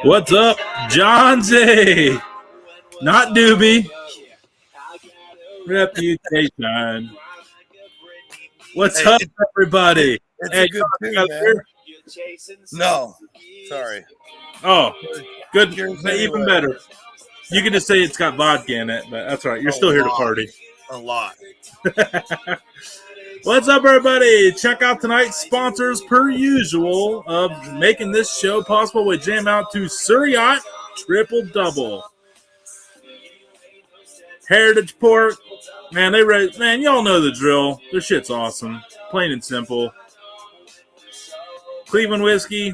What's up, Johnsy? Not Doobie. Reputation. What's up, everybody? It's Hey, a good tune, man. here? No, sorry. Oh, good. Yours Even anyway. better. You can just say it's got vodka in it, but that's all right. You're still here to party. A lot. What's up, everybody? Check out tonight's sponsors, per usual, of making this show possible. We jam out to Surrey Triple Double. Heritage Pork. Man, y'all know the drill. Their shit's awesome. Plain and simple. Cleveland Whiskey.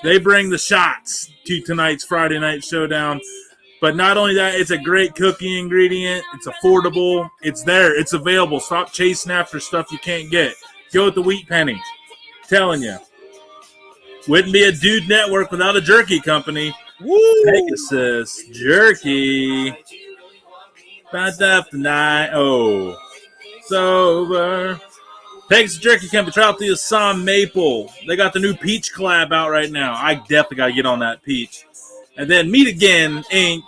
They bring the shots to tonight's Friday night showdown. But not only that, it's a great cooking ingredient. It's affordable. It's there. It's available. Stop chasing after stuff you can't get. Go with the Wheat Penny. Telling you. Wouldn't be a dude network without a jerky company. Woo! Pegasus Jerky. About after night. Oh. Sober. Pegasus Jerky Company. Try out the Assam Maple. They got the new peach collab out right now. I definitely got to get on that peach. And then Meet Again, Inc.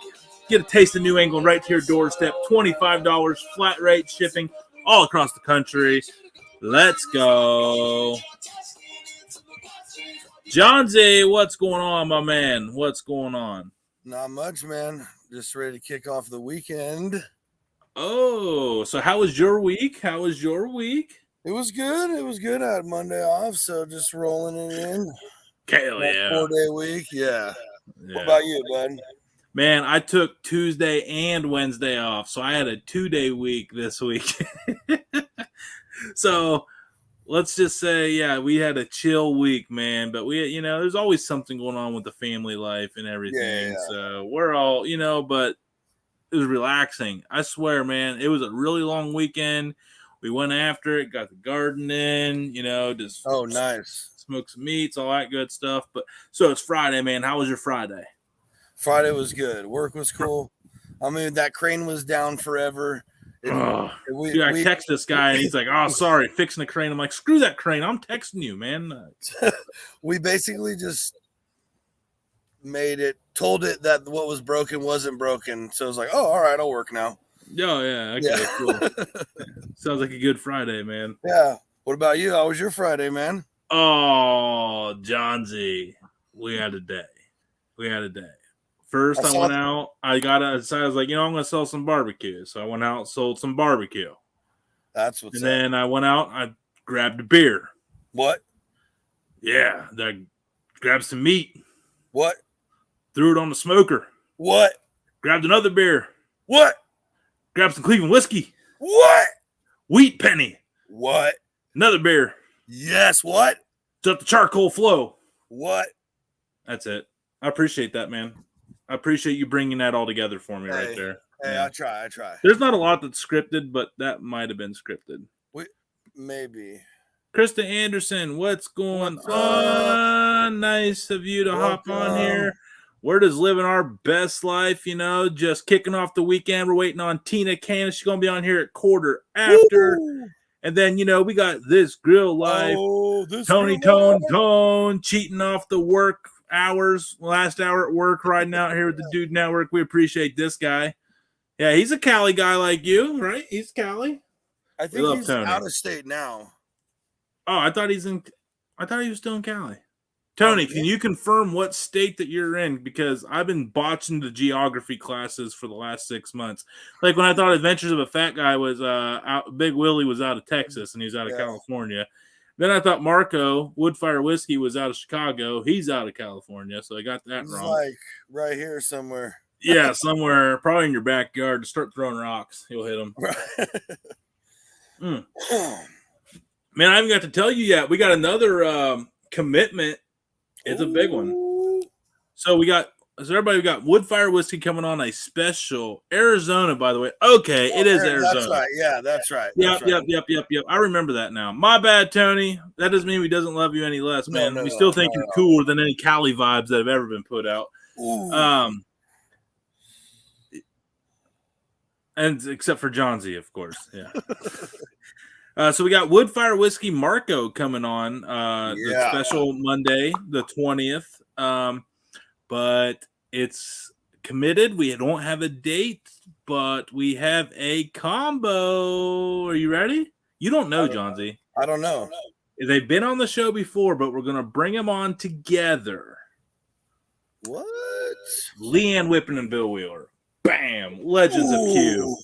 Get a taste of New England right to your doorstep. $25 flat rate shipping all across the country. Let's go. John Z, what's going on, my man? What's going on? Not much, man. Just ready to kick off the weekend. Oh, so how was your week? It was good. It was good. I had Monday off, so just rolling it in. Hell yeah. 4-day week, yeah. What about you, bud? Man, I took Tuesday and Wednesday off, so I had a 2-day week this week. So let's just say, yeah, we had a chill week, man. But there's always something going on with the family life and everything. Yeah. So we're all, but it was relaxing. I swear, man, it was a really long weekend. We went after it, got the garden in, just nice. Smoke some meats, all that good stuff. But so it's Friday, man. How was your Friday? Friday was good. Work was cool. I mean, that crane was down forever. I text this guy and he's like, "Oh, sorry, fixing the crane." I'm like, "Screw that crane. I'm texting you, man." We basically just told it that what was broken wasn't broken. So it was like, "Oh, all right, I'll work now." Oh, yeah. Okay, cool. Sounds like a good Friday, man. Yeah. What about you? How was your Friday, man? Oh, John Z. We had a day. First, I went out. I decided, I was like, I'm going to sell some barbecue. So I went out and sold some barbecue. That's what's up. And then I went out. I grabbed a beer. What? Yeah. I grabbed some meat. What? Threw it on the smoker. What? Grabbed another beer. What? Grabbed some Cleveland whiskey. What? Wheat Penny. What? Another beer. Yes, what? Just the charcoal flow. What? That's it. I appreciate that, man. I appreciate you bringing that all together for me right there. Hey, yeah. I try. There's not a lot that's scripted, but that might have been scripted. Maybe. Krista Anderson, what's going on? Nice of you to hop on here. We're just living our best life, just kicking off the weekend. We're waiting on Tina Cannon. She's going to be on here at quarter after. Woo! And then, we got This Grill Life. Tony Tone cheating off the work hours. Last hour at work, riding out here with the Dude Network. We appreciate this guy. Yeah, he's a Cali guy like you, right? He's Cali. I think he's Tony. Out of state now. Oh, I thought he was still in Cali. Tony, can you confirm what state that you're in? Because I've been botching the geography classes for the last 6 months. Like when I thought Adventures of a Fat Guy was out, Big Willie was out of Texas and he's out of California. Then I thought Marco Woodfire Whiskey was out of Chicago. He's out of California, so I got that wrong. Like right here somewhere. Yeah, somewhere, probably in your backyard. To start throwing rocks, you'll hit them. Man, I haven't got to tell you yet. We got another commitment. It's a big one. So we got Woodfire Whiskey coming on a special Arizona, by the way. Okay, it is Arizona. That's right. Yeah, that's right. Yep. I remember that now. My bad, Tony. That doesn't mean he doesn't love you any less, man. We still think you're cooler than any Cali vibes that have ever been put out. And except for John Z, of course. Yeah. So we got Woodfire Whiskey Marco coming on the special Monday, the 20th. But it's committed. We don't have a date, but we have a combo. Are you ready? You don't know, Johnsy. I don't know. They've been on the show before, but we're going to bring them on together. What? Leanne Whippen and Bill Wheeler. Bam. Legends of Q.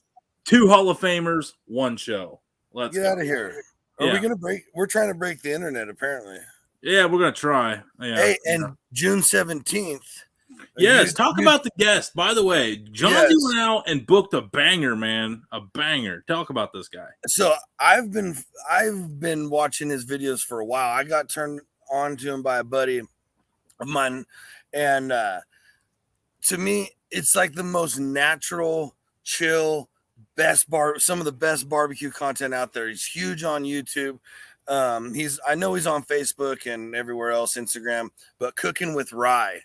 2 Hall of Famers, 1 show. Let's get out of here. Are we going to break? We're trying to break the internet, apparently. Yeah, we're going to try. Yeah. Hey, and June 17th. Yes, talk about the guest. By the way, Johnsy went out and booked a banger, man. A banger. Talk about this guy. So I've been watching his videos for a while. I got turned on to him by a buddy of mine. And to me, it's like the most natural, chill, some of the best barbecue content out there. He's huge on YouTube. I know he's on Facebook and everywhere else, Instagram, but Cooking with Rye,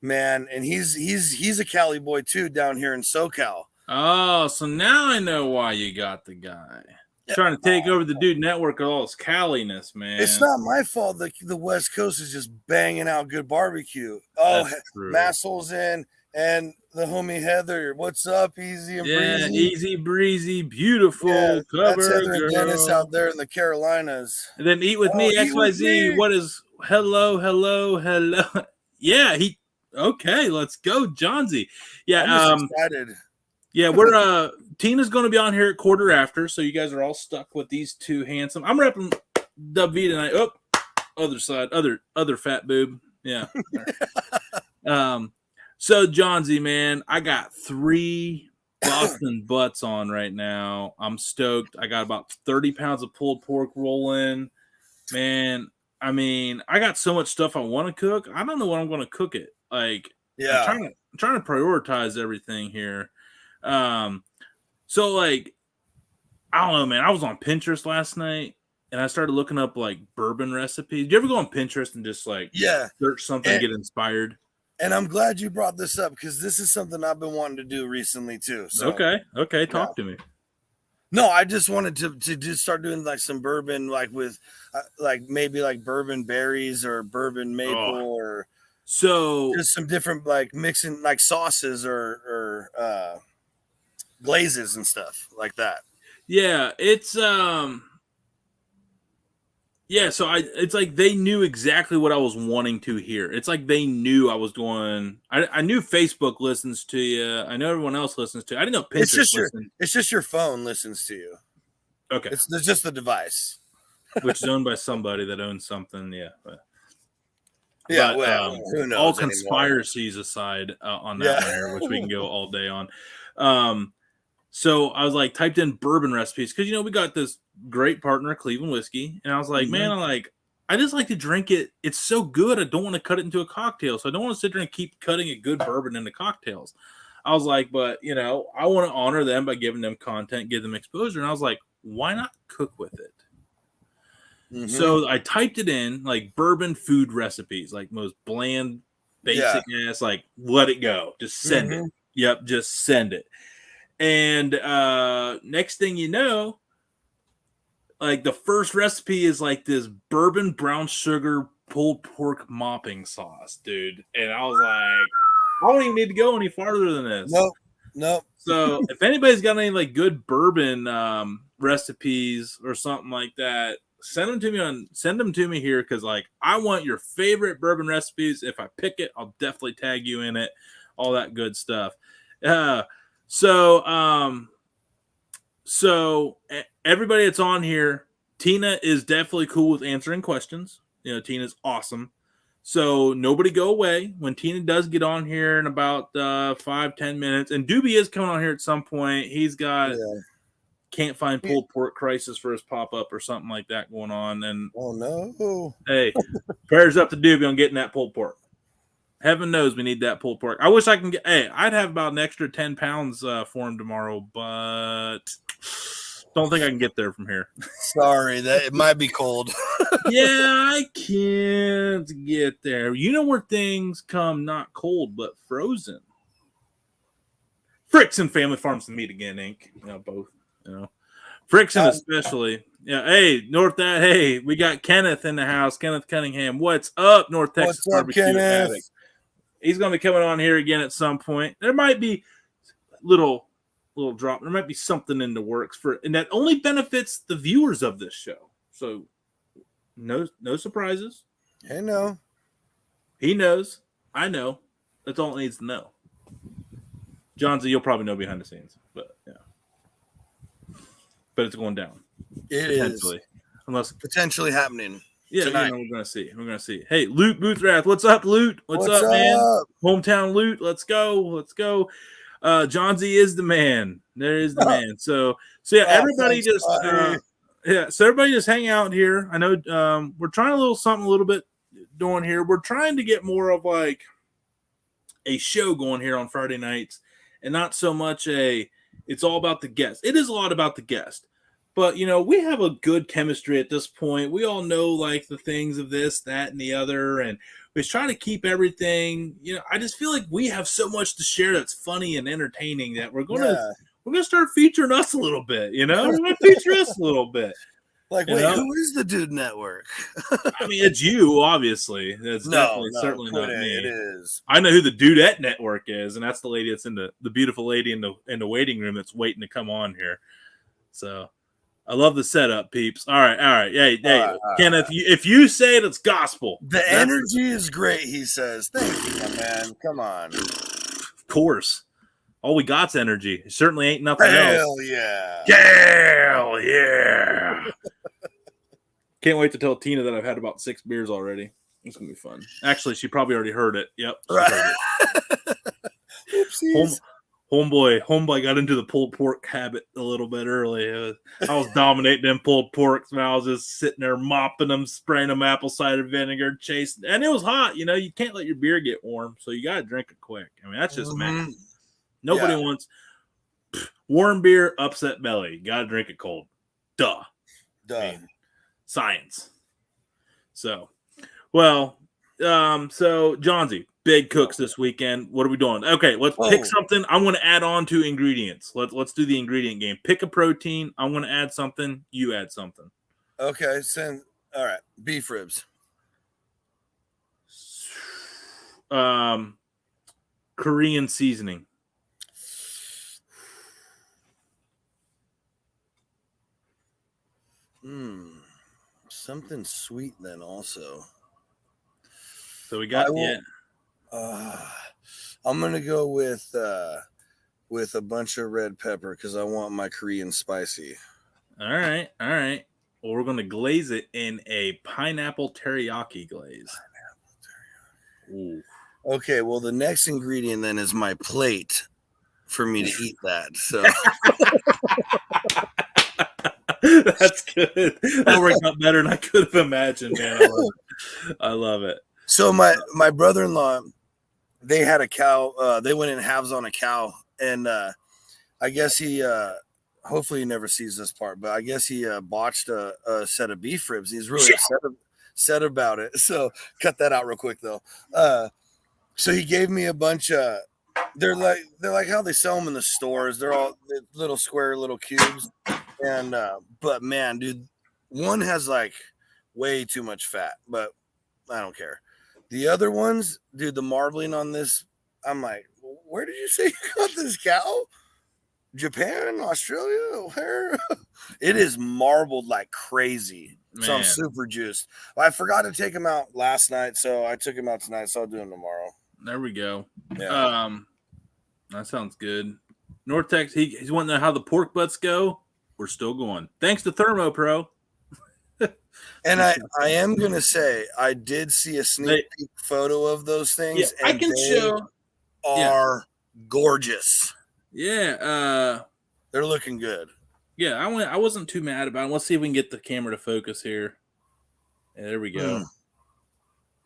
man. And he's a Cali boy too, down here in SoCal. Oh, so now I know why you got the guy. Trying to take over the Dude Network with all his Caliness, man. It's not my fault that the West Coast is just banging out good barbecue. Oh, Massel's in, and the homie Heather. What's up, Easy and Breezy? Easy Breezy, beautiful cover that's Heather girl. And Dennis out there in the Carolinas. And then Eat With Me, XYZ. What is hello? Yeah, okay, let's go, Johnsy. Yeah, I'm just excited. Yeah, we're Tina's going to be on here at quarter after, so you guys are all stuck with these two handsome. I'm repping W tonight. Oh, other side, other fat boob. Yeah. So Johnsy, man, I got 3 Boston butts on right now. I'm stoked. I got about 30 pounds of pulled pork rolling. Man, I mean, I got so much stuff I want to cook. I don't know what I'm going to cook it. Like, I'm trying to prioritize everything here. So like, I don't know, man. I was on Pinterest last night and I started looking up like bourbon recipes. Do you ever go on Pinterest and just like search something and get inspired? And I'm glad you brought this up because this is something I've been wanting to do recently too. So okay, talk to me. No, I just wanted to just start doing like some bourbon, like with like maybe like bourbon berries or bourbon maple or so just some different like mixing like sauces or glazes and stuff like that. Yeah, it's so it's like they knew exactly what I was wanting to hear. It's like they knew I was doing. I knew Facebook listens to you. I know everyone else listens to you. I didn't know Pinterest it's just your phone listens to you. Okay, it's just the device, which is owned by somebody that owns something. Yeah, who knows? All conspiracies aside on that matter, which we can go all day on. So I was like, typed in bourbon recipes because we got this great partner, Cleveland Whiskey, and I was like, man, I just like to drink it. It's so good. I don't want to cut it into a cocktail, so I don't want to sit there and keep cutting a good bourbon into cocktails. I was like, but I want to honor them by giving them content, give them exposure, and I was like, why not cook with it? Mm-hmm. So I typed it in like bourbon food recipes, like most bland, basic ass, like let it go, just send it. Yep, just send it. And next thing you know, like the first recipe is like this bourbon brown sugar pulled pork mopping sauce, dude. And I was like, I don't even need to go any farther than this. Nope. So if anybody's got any like good bourbon recipes or something like that, send them to me here because like I want your favorite bourbon recipes. If I pick it, I'll definitely tag you in it. All that good stuff. So everybody that's on here, Tina is definitely cool with answering questions. Tina's awesome. So nobody go away. When Tina does get on here in about 5-10 minutes, and Doobie is coming on here at some point. He's got can't find pulled pork crisis for his pop-up or something like that going on. And oh no. Hey, prayers up to Doobie on getting that pulled pork. Heaven knows we need that pulled pork. I wish I can get. Hey, I'd have about an extra 10 pounds for him tomorrow, but don't think I can get there from here. Sorry, that it might be cold. Yeah, I can't get there. You know where things come not cold but frozen. Fricks and Family Farms to Meat Again, Inc. Both. Friction especially. Yeah. Hey, Hey, we got Kenneth in the house. Kenneth Cunningham. What's up, North Texas What's up, Barbecue Kenneth? Addict? He's going to be coming on here again at some point. There might be little drop. There might be something in the works and that only benefits the viewers of this show. So no surprises. Hey, no. He knows. I know. That's all it needs to know. John Z, you'll probably know behind the scenes, but yeah. But it's going down. It is. Unless potentially happening. Yeah, tonight. we're gonna see. We're gonna see. Hey, Loot Boothrath, what's up, Loot? What's up, man? Hometown Loot, let's go. John Z is the man. There is the man. So yeah, everybody just so everybody just hang out here. I know we're trying a little bit doing here. We're trying to get more of like a show going here on Friday nights, and not so much it's all about the guest. It is a lot about the guest. But, we have a good chemistry at this point. We all know, like, the things of this, that, and the other. And we're trying to keep everything. I just feel like we have so much to share that's funny and entertaining that we're going to start featuring us a little bit, We're going to feature us a little bit. Like, wait, who is the Dude Network? I mean, it's you, obviously. It's certainly not me. It is. I know who the Dudette Network is, and that's the lady that's in the beautiful lady in the waiting room that's waiting to come on here. So I love the setup, peeps. All right. Hey, Kenneth, if you say it, it's gospel. The energy is great, he says. Thank you, my man. Come on. Of course. All we got's energy. It certainly ain't nothing else. Hell yeah. Hell yeah. Can't wait to tell Tina that I've had about 6 beers already. It's going to be fun. Actually, she probably already heard it. Yep. Right. Oopsies. Homeboy got into the pulled pork habit a little bit early. I was dominating them pulled porks, and I was just sitting there mopping them, spraying them apple cider vinegar, chasing. And it was hot. You can't let your beer get warm, so you got to drink it quick. I mean, that's just math. Nobody wants warm beer, upset belly. You got to drink it cold. Duh. I mean, science. So, so Johnsy. Big cooks this weekend. What are we doing? Okay, let's pick something. I'm going to add on to ingredients. Let's do the ingredient game. Pick a protein. I'm going to add something. You add something. Okay, all right. Beef ribs. Korean seasoning. Something sweet then also. So we got I'm gonna go with a bunch of red pepper because I want my Korean spicy. All right. Well, we're gonna glaze it in a pineapple teriyaki glaze. Ooh. Okay. Well, the next ingredient then is my plate for me to eat that. So that's good. That worked out better than I could have imagined, man. I love it. So my brother-in-law, they had a cow. They went in halves on a cow, and I guess he. Hopefully, he never sees this part, but I guess he botched a set of beef ribs. He's really upset about it. So cut that out real quick, though. So he gave me a bunch of. They're like how they sell them in the stores. They're all little square little cubes, and but man, dude, one has like way too much fat, but I don't care. The other ones, dude, the marbling on this, I'm like, where did you say you got this cow? Japan, Australia, where? It is marbled like crazy. Man. So I'm super juiced. I forgot to take him out last night, so I took him out tonight, so I'll do him tomorrow. There we go. Yeah. That sounds good. North Texas, he's wanting to know how the pork butts go. We're still going. Thanks to Thermo Pro. And I am going to say, I did see a sneak peek photo of those things. Yeah, and I can show. Are gorgeous. Yeah. They're looking good. Yeah, I wasn't too mad about it. Let's see if we can get the camera to focus here. Yeah, there we go.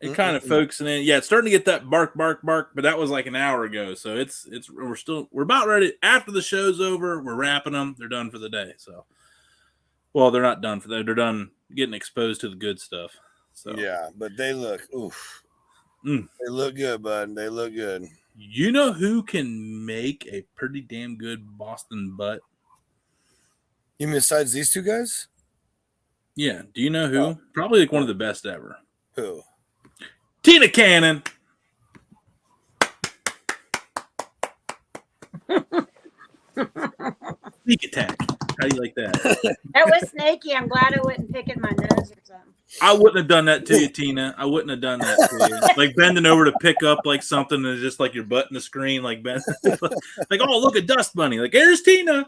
It kind of focusing in. Yeah, it's starting to get that bark, but that was like an hour ago. So we're about ready. After the show's over, we're wrapping them. They're done for the day. So, well, they're not done for that. They're done getting exposed to the good stuff. So yeah, but they look They look good, bud. They look good. You know who can make a pretty damn good Boston butt? You mean besides these two guys? Yeah. Do you know who? Oh. Probably like one of the best ever. Who? Tina Cannon. Sneak attack. How do you like that? That was sneaky. I'm glad I wasn't picking my nose or something. I wouldn't have done that to you, Tina. I wouldn't have done that to you. Like bending over to pick up like something and just like your butt in the screen, like bend. Like, oh, look at Dust Bunny. Like, here's Tina.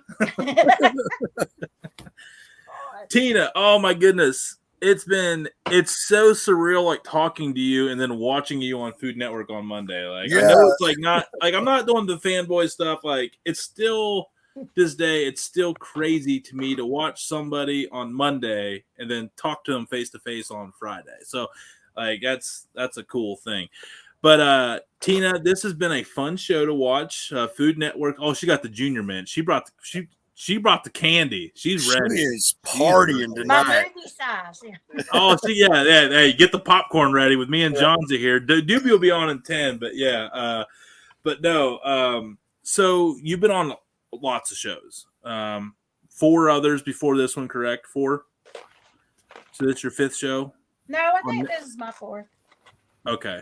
Tina, oh my goodness. It's so surreal, like talking to you and then watching you on Food Network on Monday. Like, I know it's like not like I'm not doing the fanboy stuff. Like, it's still this day, it's still crazy to me to watch somebody on Monday and then talk to them face to face on Friday. So, like, that's a cool thing. But Tina, this has been a fun show to watch. Food Network. Oh, she got the junior mint. She brought the candy. She's ready. She is partying tonight. My movie size. Yeah. Oh, see, yeah. Hey, get the popcorn ready with me and Johnsy here. Doobie will be on in 10, but yeah. But no. So you've been on lots of shows. 4 others before this one, correct? 4. So that's your 5th show. No, I think this is my 4th. Okay.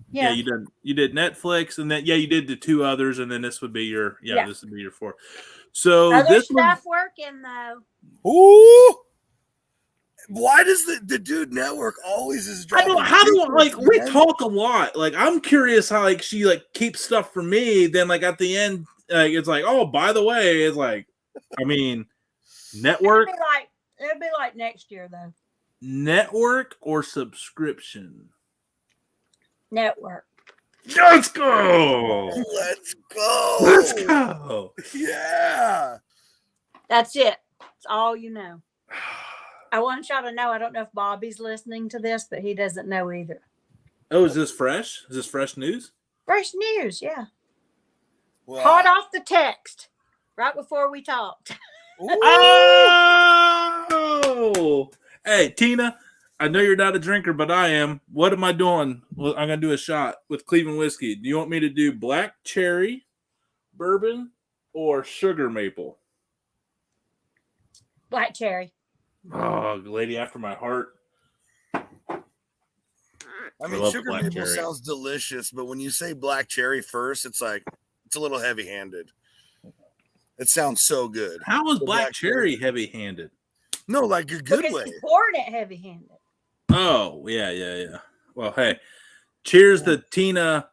Yeah. You did Netflix, and then you did the 2 others, and then this would be your this would be your 4th. So Other this stuff working though. Ooh. Why does the dude network always is dropping? We talk a lot. Like, I'm curious how like she like keeps stuff for me. Then like at the end, like it's like, oh, by the way, it's like, I mean, network. It'll be like next year though. Network or subscription? Network. Let's go. Let's go. Let's go. Yeah. That's it. That's all you know. I want y'all to know. I don't know if Bobby's listening to this, but he doesn't know either. Oh, is this fresh? Is this fresh news? Fresh news, yeah. Well, Hot off the text, right before we talked. Oh, hey Tina, I know you're not a drinker, but I am. What am I doing? Well, I'm gonna do a shot with Cleveland whiskey. Do you want me to do black cherry, bourbon, or sugar maple? Black cherry. Oh, lady after my heart. I mean, sugar maple sounds delicious, but when you say black cherry first, it's like it's a little heavy-handed. It sounds so good. How is black cherry heavy-handed? No, like a good because way. he's pouring it heavy-handed. Oh, yeah. Well, hey, cheers to Tina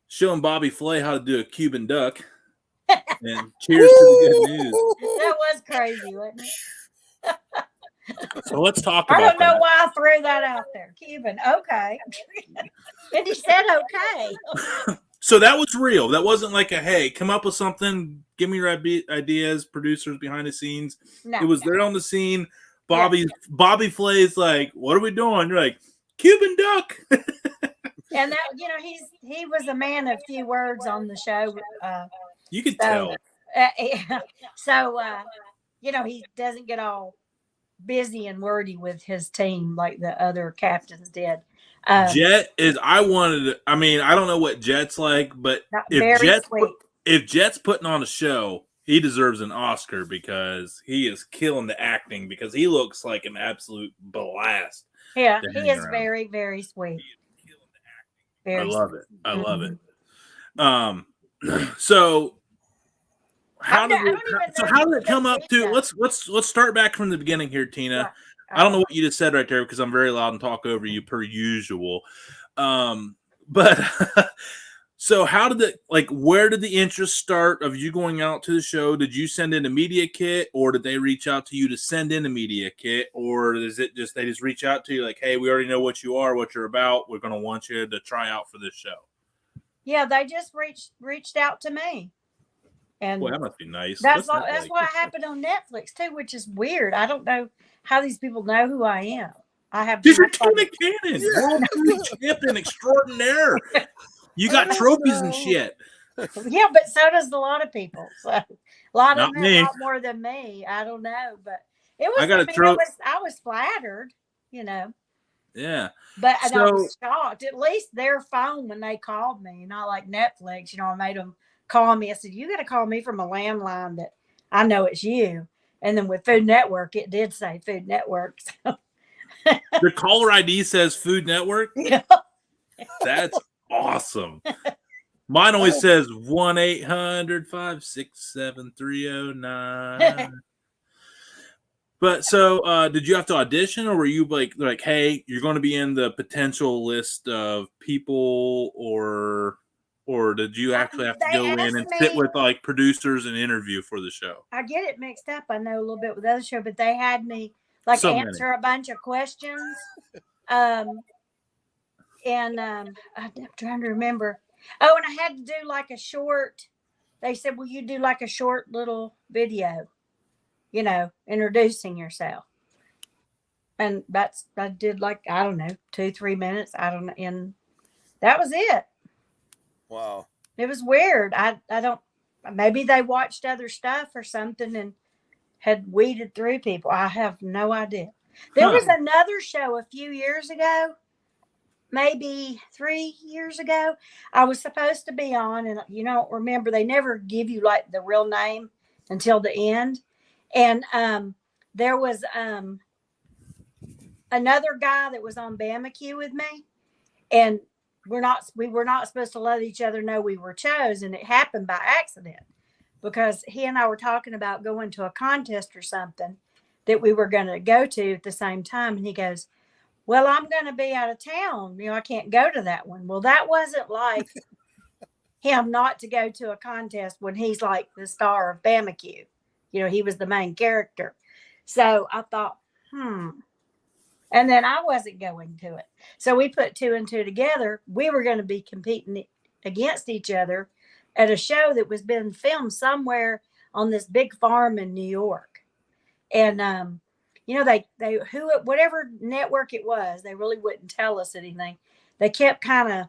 showing Bobby Flay how to do a Cuban duck. And cheers to the good news. That was crazy, wasn't it? So let's talk about I don't know that. why I threw that out there. Cuban, okay. And he said okay. So that was real. That wasn't like a, hey, come up with something, give me your ideas, producers behind the scenes. No, it was there on the scene. Bobby Flay's like, what are we doing? You're like, Cuban duck. And that, he was a man of few words on the show. You could tell. So, he doesn't get all busy and wordy with his team like the other captains did. Jet is, I don't know what Jet's like, but if Jet's putting on a show, he deserves an Oscar because he is killing the acting because he looks like an absolute blast. Yeah, he is very, very sweet. I love it. I love it. So how did it come up to? Let's start back from the beginning here, Tina. Right. I don't know what you just said right there because I'm very loud and talk over you per usual. But so how did where did the interest start of you going out to the show? Did you send in a media kit or did they reach out to you to send in a media kit? Or is it just, they just reach out to you like, hey, we already know what you are, what you're about. We're going to want you to try out for this show. Yeah. They just reached out to me. And well, that must be nice. That's what happened on Netflix too, which is weird. I don't know how these people know who I am. I have. You're Tina Cannon, world champion extraordinaire. You got trophies and shit. Yeah, but so does a lot of people. So a lot of them me. a lot more than me. I don't know, but it was. I was flattered, Yeah. But I was shocked. At least their phone when they called me, not like Netflix. I made them call me. I said, "You got to call me from a landline that I know it's you." And then with Food Network, it did say Food Network. So. The caller ID says Food Network? Yeah. That's awesome. Mine always says 1-800-567-309. But so, did you have to audition, or were you like, hey, you're going to be in the potential list of people, or did you actually have to go in and sit with like producers and interview for the show? I get it mixed up. I know a little bit with the other show, but they had me like answer a bunch of questions. I'm trying to remember. Oh, and I had to do like a short. They said, "Will you do like a short little video, introducing yourself?" And I did like, I don't know, 2-3 minutes. I don't know, and that was it. Wow, it was weird. I don't. Maybe they watched other stuff or something and had weeded through people. I have no idea. There was another show a few years ago. Maybe 3 years ago, I was supposed to be on, and you don't remember, they never give you like the real name until the end. And there was another guy that was on BBQ with me, and we were not supposed to let each other know we were chosen. It happened by accident because he and I were talking about going to a contest or something that we were going to go to at the same time, and he goes, "Well, I'm going to be out of town. I can't go to that one." Well, that wasn't like him not to go to a contest when he's like the star of BBQ. He was the main character. So I thought, And then I wasn't going to it. So we put 2 and 2 together. We were going to be competing against each other at a show that was being filmed somewhere on this big farm in New York. And, whatever network it was, they really wouldn't tell us anything. They kept kind of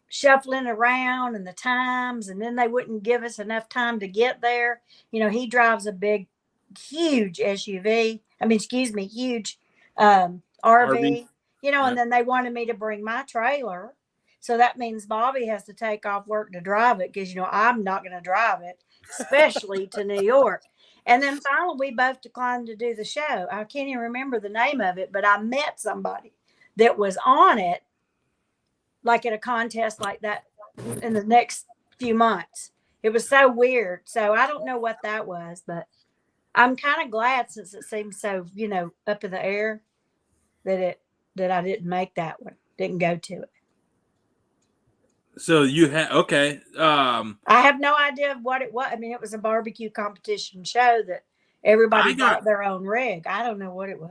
shuffling around and the times, and then they wouldn't give us enough time to get there. He drives a huge SUV. Huge RV. And then they wanted me to bring my trailer. So that means Bobby has to take off work to drive it because, I'm not going to drive it, especially to New York. And then finally, we both declined to do the show. I can't even remember the name of it, but I met somebody that was on it, like at a contest like that in the next few months. It was so weird. So I don't know what that was, but I'm kind of glad, since it seems so, up in the air, that I didn't make that one, didn't go to it. So you had, okay. I have no idea what it was. It was a barbecue competition show that everybody got their own rig. I don't know what it was.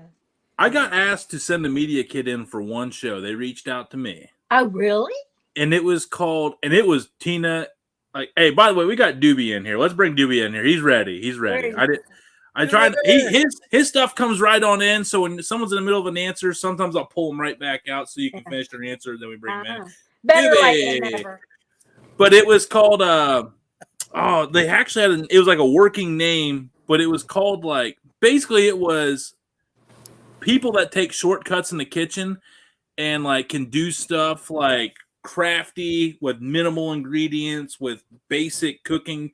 I got asked to send a media kit in for one show. They reached out to me. Oh, really? And it was Tina. Like, hey, by the way, we got Doobie in here. Let's bring Doobie in here. He's ready. I tried. His stuff comes right on in. So when someone's in the middle of an answer, sometimes I'll pull them right back out so you can finish their answer. Then we bring them in. Better late than never. But it was called. They actually it was like a working name, but it was called basically it was people that take shortcuts in the kitchen and can do stuff like crafty with minimal ingredients with basic cooking,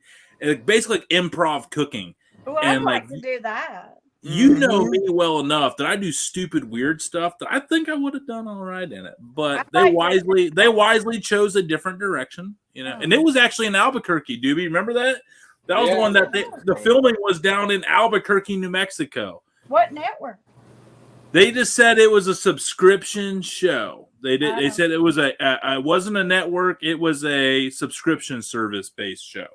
basically improv cooking. Well, I'd like to do that. You know me well enough that I do stupid, weird stuff that I think I would have done all right in it. But they wisely chose a different direction, And it was actually in Albuquerque, Doobie. Remember that? That was the one that the filming was down in Albuquerque, New Mexico. What network? They just said it was a subscription show. They did. They said it was it wasn't a network. It was a subscription service based show.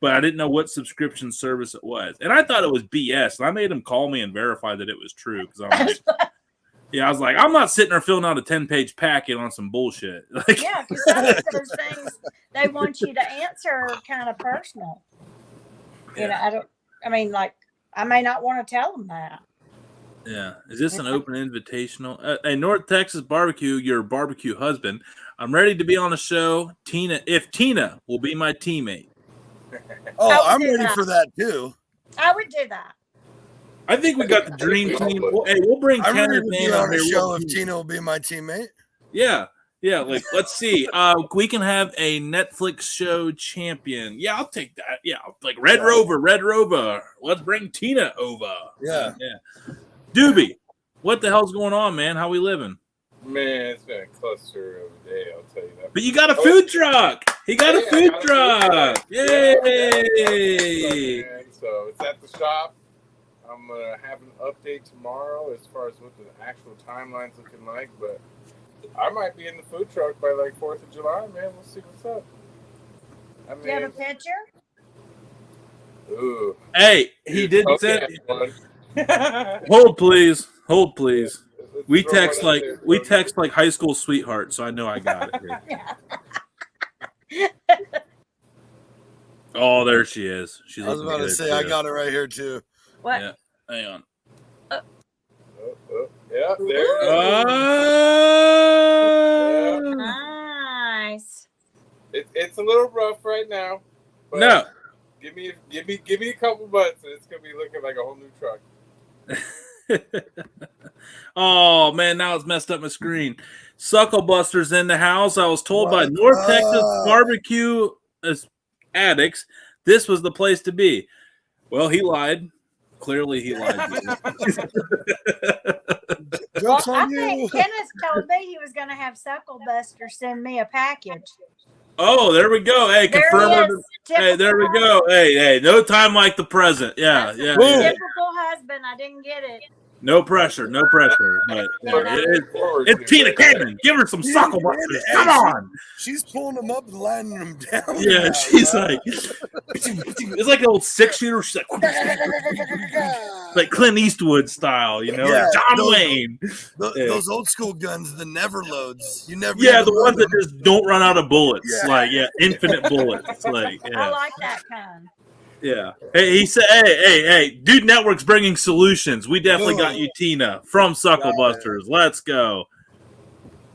But I didn't know what subscription service it was, and I thought it was BS. And I made them call me and verify that it was true because I'm like, I was like, I'm not sitting there filling out a 10-page packet on some bullshit. Yeah, because some of those things they want you to answer kind of personal. I may not want to tell them that. Yeah. Is this an open invitational? Hey, North Texas Barbecue, your barbecue husband. I'm ready to be on the show. If Tina will be my teammate. Oh, I'm ready for that too. I would do that. I think we got the dream team. We'll bring Kenneth on the show if Tina will be my teammate. Yeah. Yeah, like let's see. We can have a Netflix show champion. Yeah, I'll take that. Yeah, like Red Rover. Let's bring Tina over. Yeah. Yeah. Doobie, what the hell's going on, man? How we living? Man, it's been a cluster of a day, I'll tell you that. But you got a food truck. He got a food truck. Yay! Yeah, so it's at the shop. I'm gonna have an update tomorrow as far as what the actual timeline's looking like, but I might be in the food truck by like 4th of July, man. We'll see what's up. I mean, Do you have a picture? Ooh. Hey, he did Okay, send. Hold please. We text like high school sweethearts, so I know I got it here. Oh, there she is. She's I was about to say, I got it right here too. What? Yeah, hang on. Yeah, there. Nice. It's a little rough right now. But No. Give me a couple months, and it's gonna be looking like a whole new truck. Oh man, now it's messed up my screen. Sucklebuster's in the house. I was told by North Texas barbecue addicts this was the place to be. Well, he lied. Clearly, he lied. Well, I think Kenneth told me he was going to have Sucklebuster send me a package. Oh, there we go. Hey, confirm. Hey, there we go. Hey, no time like the present. Yeah. Typical husband. I didn't get it. No pressure. But it's Tina Cannon. Give her some Sucklebusters. Come on. She's pulling them up and lining them down. Yeah, she's like, it's like an old 6-shooter. She's like Clint Eastwood style, you know, like John Wayne. Those old school guns, the never loads. You never. Yeah, the ones that just don't run out of bullets. Yeah. Like, infinite bullets. Like, I like that kind. Yeah. Hey, he said, hey, Dude Network's bringing solutions. We definitely got you, Tina, from Sucklebusters. Let's go.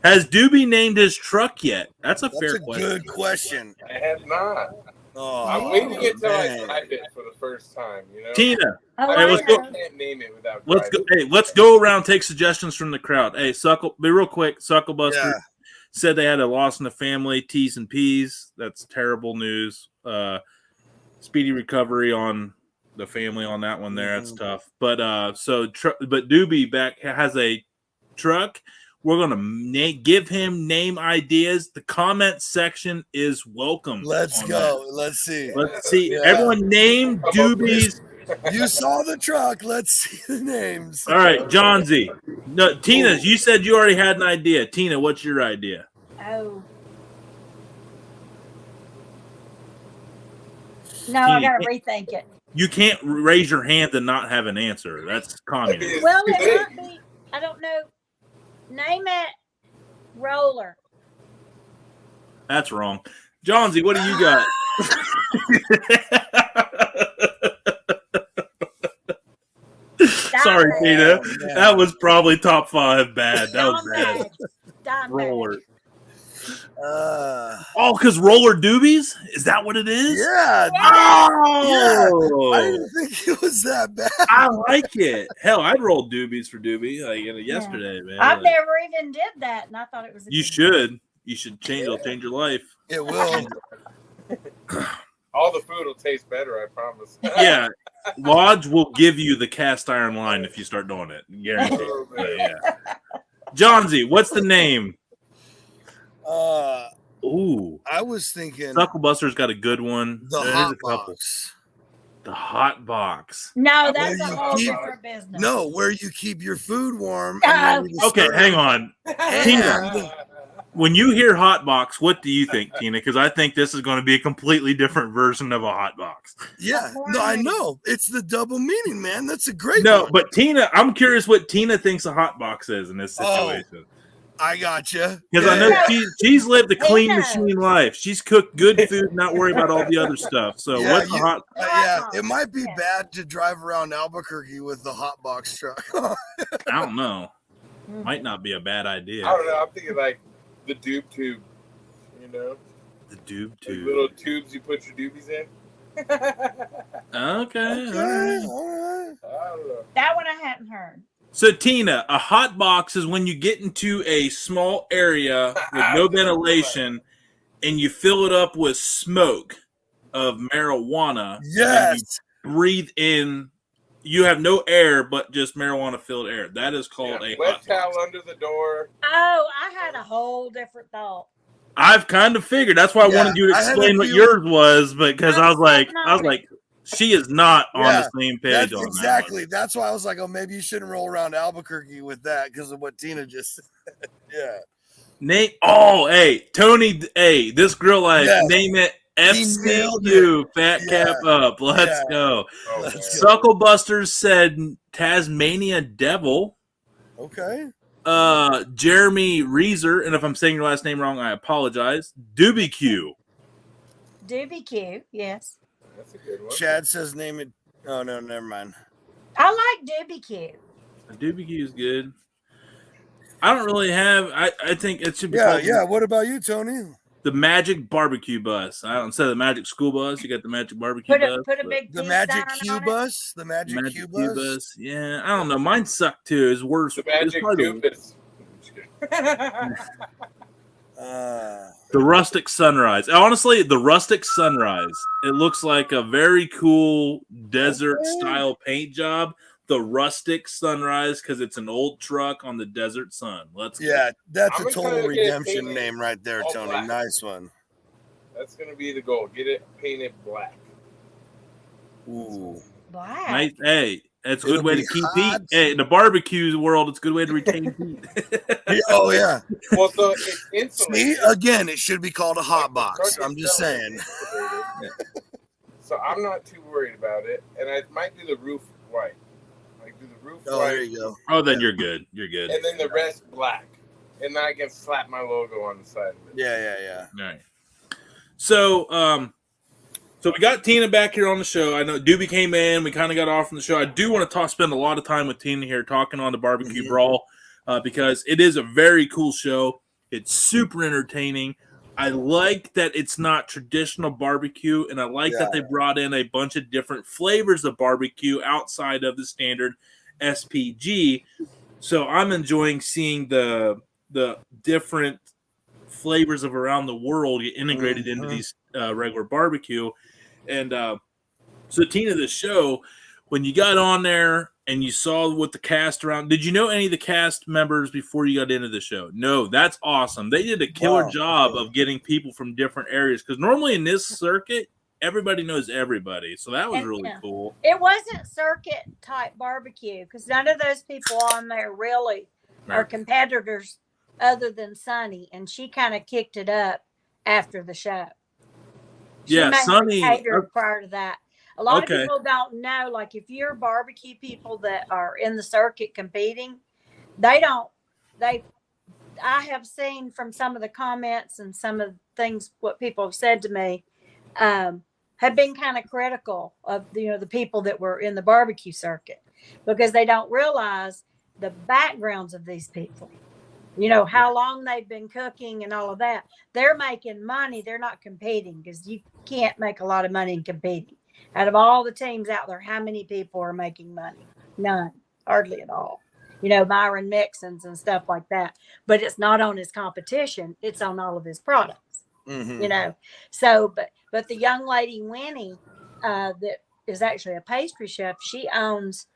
Has Doobie named his truck yet? That's a fair question. Good question. I have not. Oh, I'm waiting to get till I drive it for the first time. You know, Tina. Hey, let's go. I can't name it without. Let's go. Hey, let's go around. Take suggestions from the crowd. Hey, be real quick. Sucklebuster said they had a loss in the family. T's and P's. That's terrible news. Speedy recovery on the family on that one there. That's tough. But but Doobie back has a truck. We're gonna give him name ideas. The comment section is welcome. Let's go. Let's see. Yeah. Everyone name Doobie's. You saw the truck. Let's see the names. All right, John Z. No, Tina, you said you already had an idea. Tina, what's your idea? Oh. No, I got to rethink it. You can't raise your hand and not have an answer. That's communism. Well, it might be. I don't know. Name it Roller. That's wrong. John Z, what do you got? Sorry, Tina. That was probably top 5 bad. That was bad. Roller. Because Roller Doobies? Is that what it is? Yeah. Oh! I didn't think it was that bad. I like it. Hell, I'd roll Doobies for Doobie yesterday, man. I've never even did that, and I thought it was. You should. You should change. It'll change your life. It will. All the food will taste better, I promise. Yeah. Lodge will give you the cast iron line if you start doing it. Guaranteed. Yeah. John Z, what's the name? Ooh. I was thinking Sucklebuster's got a good one. The hot box. The hot box. No, that's a whole different business. No, where you keep your food warm. Okay, hang on. Tina, when you hear hot box, what do you think, Tina? Because I think this is going to be a completely different version of a hot box. Yeah, no, I know. It's the double meaning, man. That's a great one. But Tina, I'm curious what Tina thinks a hot box is in this situation. I got you. Because I know she's lived a clean machine life. She's cooked good food, not worry about all the other stuff. So what's the hot? It might be bad to drive around Albuquerque with the hot box truck. I don't know. Might not be a bad idea. I don't know. I'm thinking like the doob tube. You know, the doob tube. Like little tubes you put your doobies in. Okay. All right. I don't know. That one I hadn't heard. So, Tina, a hot box is when you get into a small area with no ventilation and you fill it up with smoke of marijuana. And Yes. you breathe in. You have no air, but just marijuana-filled air. That is called a wet hot towel box. under the door. Oh, I had a whole different thought. I've kind of figured. That's why I wanted you to I had a explain what few- yours was, because I was like, on she is not on the Yeah, same page That's on exactly. That's why I was like, oh, maybe you shouldn't roll around Albuquerque with that because of what Tina just said. Yeah. Nate. Oh, hey, Tony. Hey, this grill life. Yes. Name it He nailed FCU. Fat Yeah. cap up. Let's Yeah. go. Oh, Let's man. go. Sucklebusters said Tasmania Devil. Okay. Jeremy Reeser, and if I'm saying your last name wrong, I apologize. BBQ. DBQ, yes. That's a good one. Chad says name it. Oh no, never mind. I like DBQ. BBQ is good. I don't really have. I think it should be Yeah, called yeah. What about you, Tony? the Magic Barbecue Bus. I don't instead of the Magic School Bus, you got the Magic Barbecue Bus. Put a but big The peace Magic sign Q on it. bus. The Magic Q bus. Yeah, I don't know. Mine sucked too. It's worse. The It's magic probably Cupid. the Rustic Sunrise. Honestly, the Rustic Sunrise. It looks like a very cool desert style paint job. The Rustic Sunrise because it's an old truck on the desert sun. Let's go. Yeah, that's I'm a excited total to get it redemption painted name right there, all Tony. black. Nice one. That's gonna be the goal. Get it painted black. Ooh. Black. Nice. Hey, that's a good It'll way be to keep hot. heat. Hey, in the barbecue world, it's a good way to retain heat. Oh yeah. Well, so it's insulated. See, again, it should be called a hot Like, the box. truck I'm just itself saying. is insulated. So I'm not too worried about it, and I might do the roof white. Like do the roof Oh, white, there you go. Oh, then you're good. You're good. and then the rest black, and then I can slap my logo on the side of it. Yeah. All right. So, so we got Tina back here on the show. I know Doobie came in. We kind of got off from the show. I do want to spend a lot of time with Tina here talking on the BBQ Brawl because it is a very cool show. It's super entertaining. I like that it's not traditional barbecue, and I like that they brought in a bunch of different flavors of barbecue outside of the standard SPG. So I'm enjoying seeing the different flavors of around the world get integrated into these regular barbecue. And so, Tina, the show, when you got on there and you saw what the cast around, did you know any of the cast members before you got into the show? No, that's awesome. They did a killer job of getting people from different areas because normally in this circuit, everybody knows everybody. So that was really cool. It wasn't circuit type barbecue because none of those people on there really are competitors other than Sunny, and she kind of kicked it up after the show. She Sunny catered prior to that. A lot of people don't know, like if you're barbecue people that are in the circuit competing, I have seen from some of the comments and some of the things what people have said to me have been kind of critical of the people that were in the barbecue circuit because they don't realize the backgrounds of these people. How long they've been cooking and all of that. They're making money. They're not competing because you can't make a lot of money in competing. Out of all the teams out there, how many people are making money? None, hardly at all. Myron Mixons and stuff like that. But it's not on his competition. It's on all of his products. So, but the young lady, Winnie, that is actually a pastry chef, she owns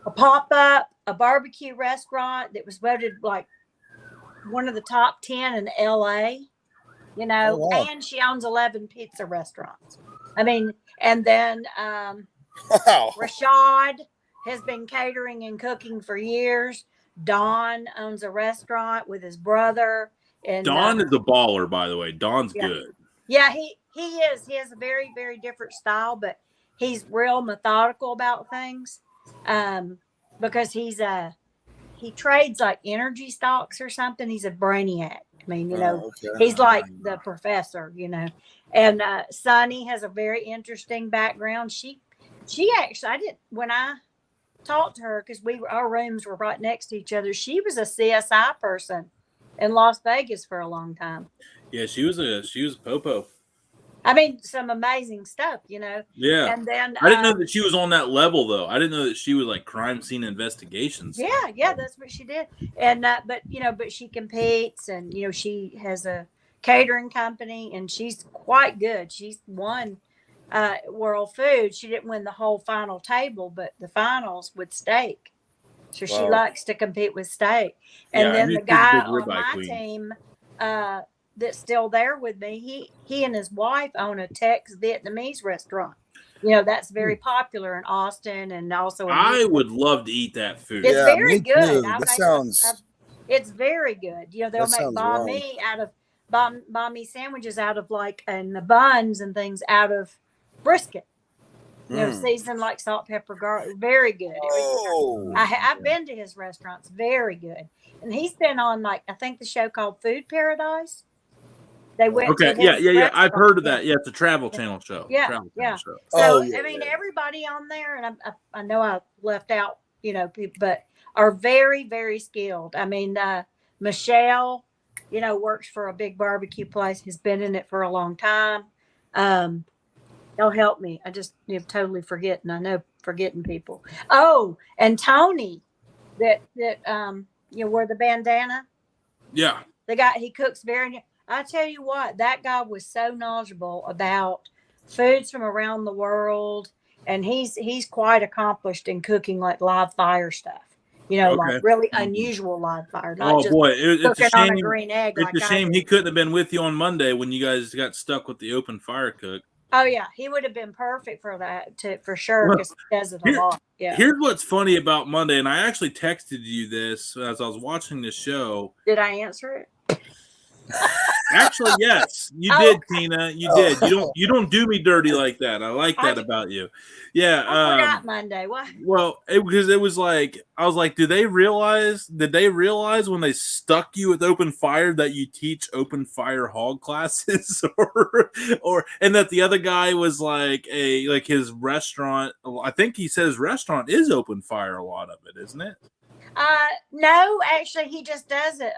a pop-up, a barbecue restaurant that was voted like one of the top 10 in LA, and she owns 11 pizza restaurants. I mean, and then Rashad has been catering and cooking for years. Don owns a restaurant with his brother. And Don is a baller, by the way. Don's good. Yeah, he is. He has a very, very different style, but he's real methodical about things. Because he trades like energy stocks or something. He's a brainiac. I mean, he's like the professor, And Sunny has a very interesting background. She actually, when I talked to her, because our rooms were right next to each other. She was a CSI person in Las Vegas for a long time. Yeah, she was a popo. I mean, some amazing stuff, you know. Yeah. And then I didn't know that she was on that level, though. I didn't know that she was like crime scene investigations. Yeah, that's what she did. And but she competes, and she has a catering company, and she's quite good. She's won World Food. She didn't win the whole final table, but the finals with steak. So she likes to compete with steak. And then the guy on my team that's still there with me, he and his wife own a Tex Vietnamese restaurant. That's very popular in Austin, and also I would love to eat that food. It's very good. It's very good. They'll make banh mi sandwiches out of and the buns and things out of brisket. Seasoned like salt, pepper, garlic. Very good. I've been to his restaurants. Very good. And he's been on I think the show called Food Paradise. They went. Okay. Yeah. I've heard of that. Yeah, it's a Travel Channel show. Yeah. Show. So I mean, everybody on there, and I know I left out, people, but are very, very skilled. I mean, Michelle, works for a big barbecue place. Has been in it for a long time. They'll help me. I just totally forgetting. I know forgetting people. Oh, and Tony, that wear the bandana. Yeah. The guy, he cooks very. I tell you what, that guy was so knowledgeable about foods from around the world, and he's quite accomplished in cooking like live fire stuff. Like really unusual live fire. Not just it's a shame. On a green egg. It's a shame he couldn't have been with you on Monday when you guys got stuck with the open fire cook. Oh yeah, he would have been perfect for that for sure, because he does it a lot. Yeah. Here's what's funny about Monday, and I actually texted you this as I was watching the show. Did I answer it? Actually, yes, you did, Tina. You did. You don't do me dirty like that. I like that about you. Yeah. I forgot Monday. What? Well, because it was like I was like, did they realize when they stuck you with open fire that you teach open fire hog classes, or and that the other guy was like his restaurant. I think he said his restaurant is open fire. A lot of it, isn't it? No, actually, he just does it.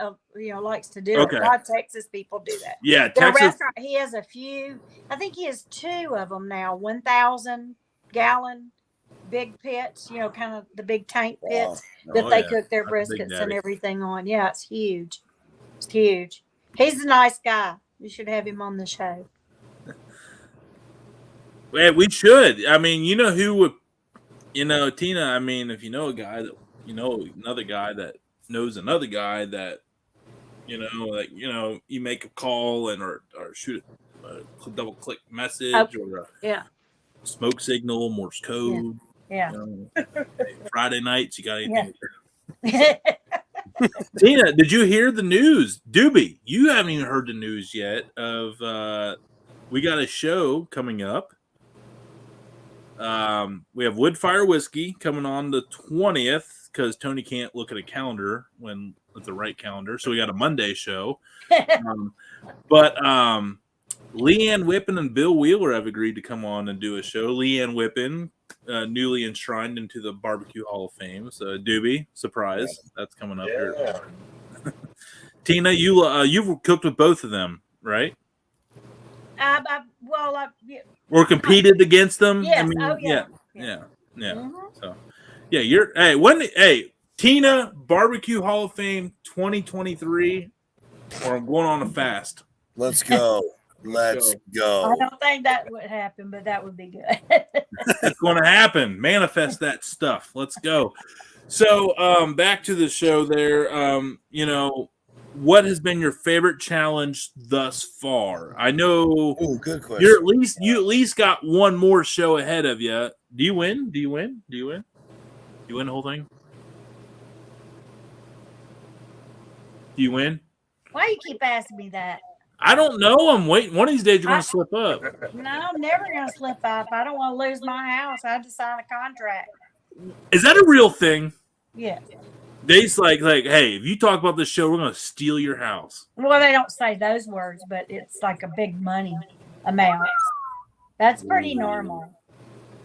Likes to do it. A lot of Texas people do that. Yeah, Texas. Restaurant. He has a few. I think he has 2 of them now. 1,000-gallon big pits. Kind of the big tank pits that they cook their briskets and everything on. Yeah, it's huge. It's huge. He's a nice guy. You should have him on the show. Yeah, we should. I mean, who would? Tina. I mean, if you know a guy that. Another guy that knows another guy that, you make a call or shoot a double click message or a smoke signal, Morse code. Yeah. Friday nights, you got anything? Yeah. Tina, did you hear the news? Doobie, you haven't even heard the news yet of we got a show coming up. We have Woodfire Whiskey coming on the 20th because Tony can't look at a calendar when it's the right calendar. So we got a Monday show. But Leanne Whippen and Bill Wheeler have agreed to come on and do a show. Leanne Whippen, newly enshrined into the Barbecue Hall of Fame. So Doobie, surprise. That's coming up here. Tina, you've cooked with both of them, right? Or competed against them? Yes. I mean, yeah. Mm-hmm. So, Tina Barbecue Hall of Fame 2023, or I'm going on a fast. Let's go. Let's go. I don't think that would happen, but that would be good. It's going to happen. Manifest that stuff. Let's go. So, back to the show there. What has been your favorite challenge thus far? I know. Oh, good question. You at least got one more show ahead of you. Do you win? Do you win the whole thing? Do you win? Why do you keep asking me that? I don't know. I'm waiting. One of these days you're going to slip up. No, I'm never going to slip up. I don't want to lose my house. I had to sign a contract. Is that a real thing? Yeah. They's like, hey, if you talk about this show, we're going to steal your house. Well, they don't say those words, but it's like a big money amount. That's pretty normal.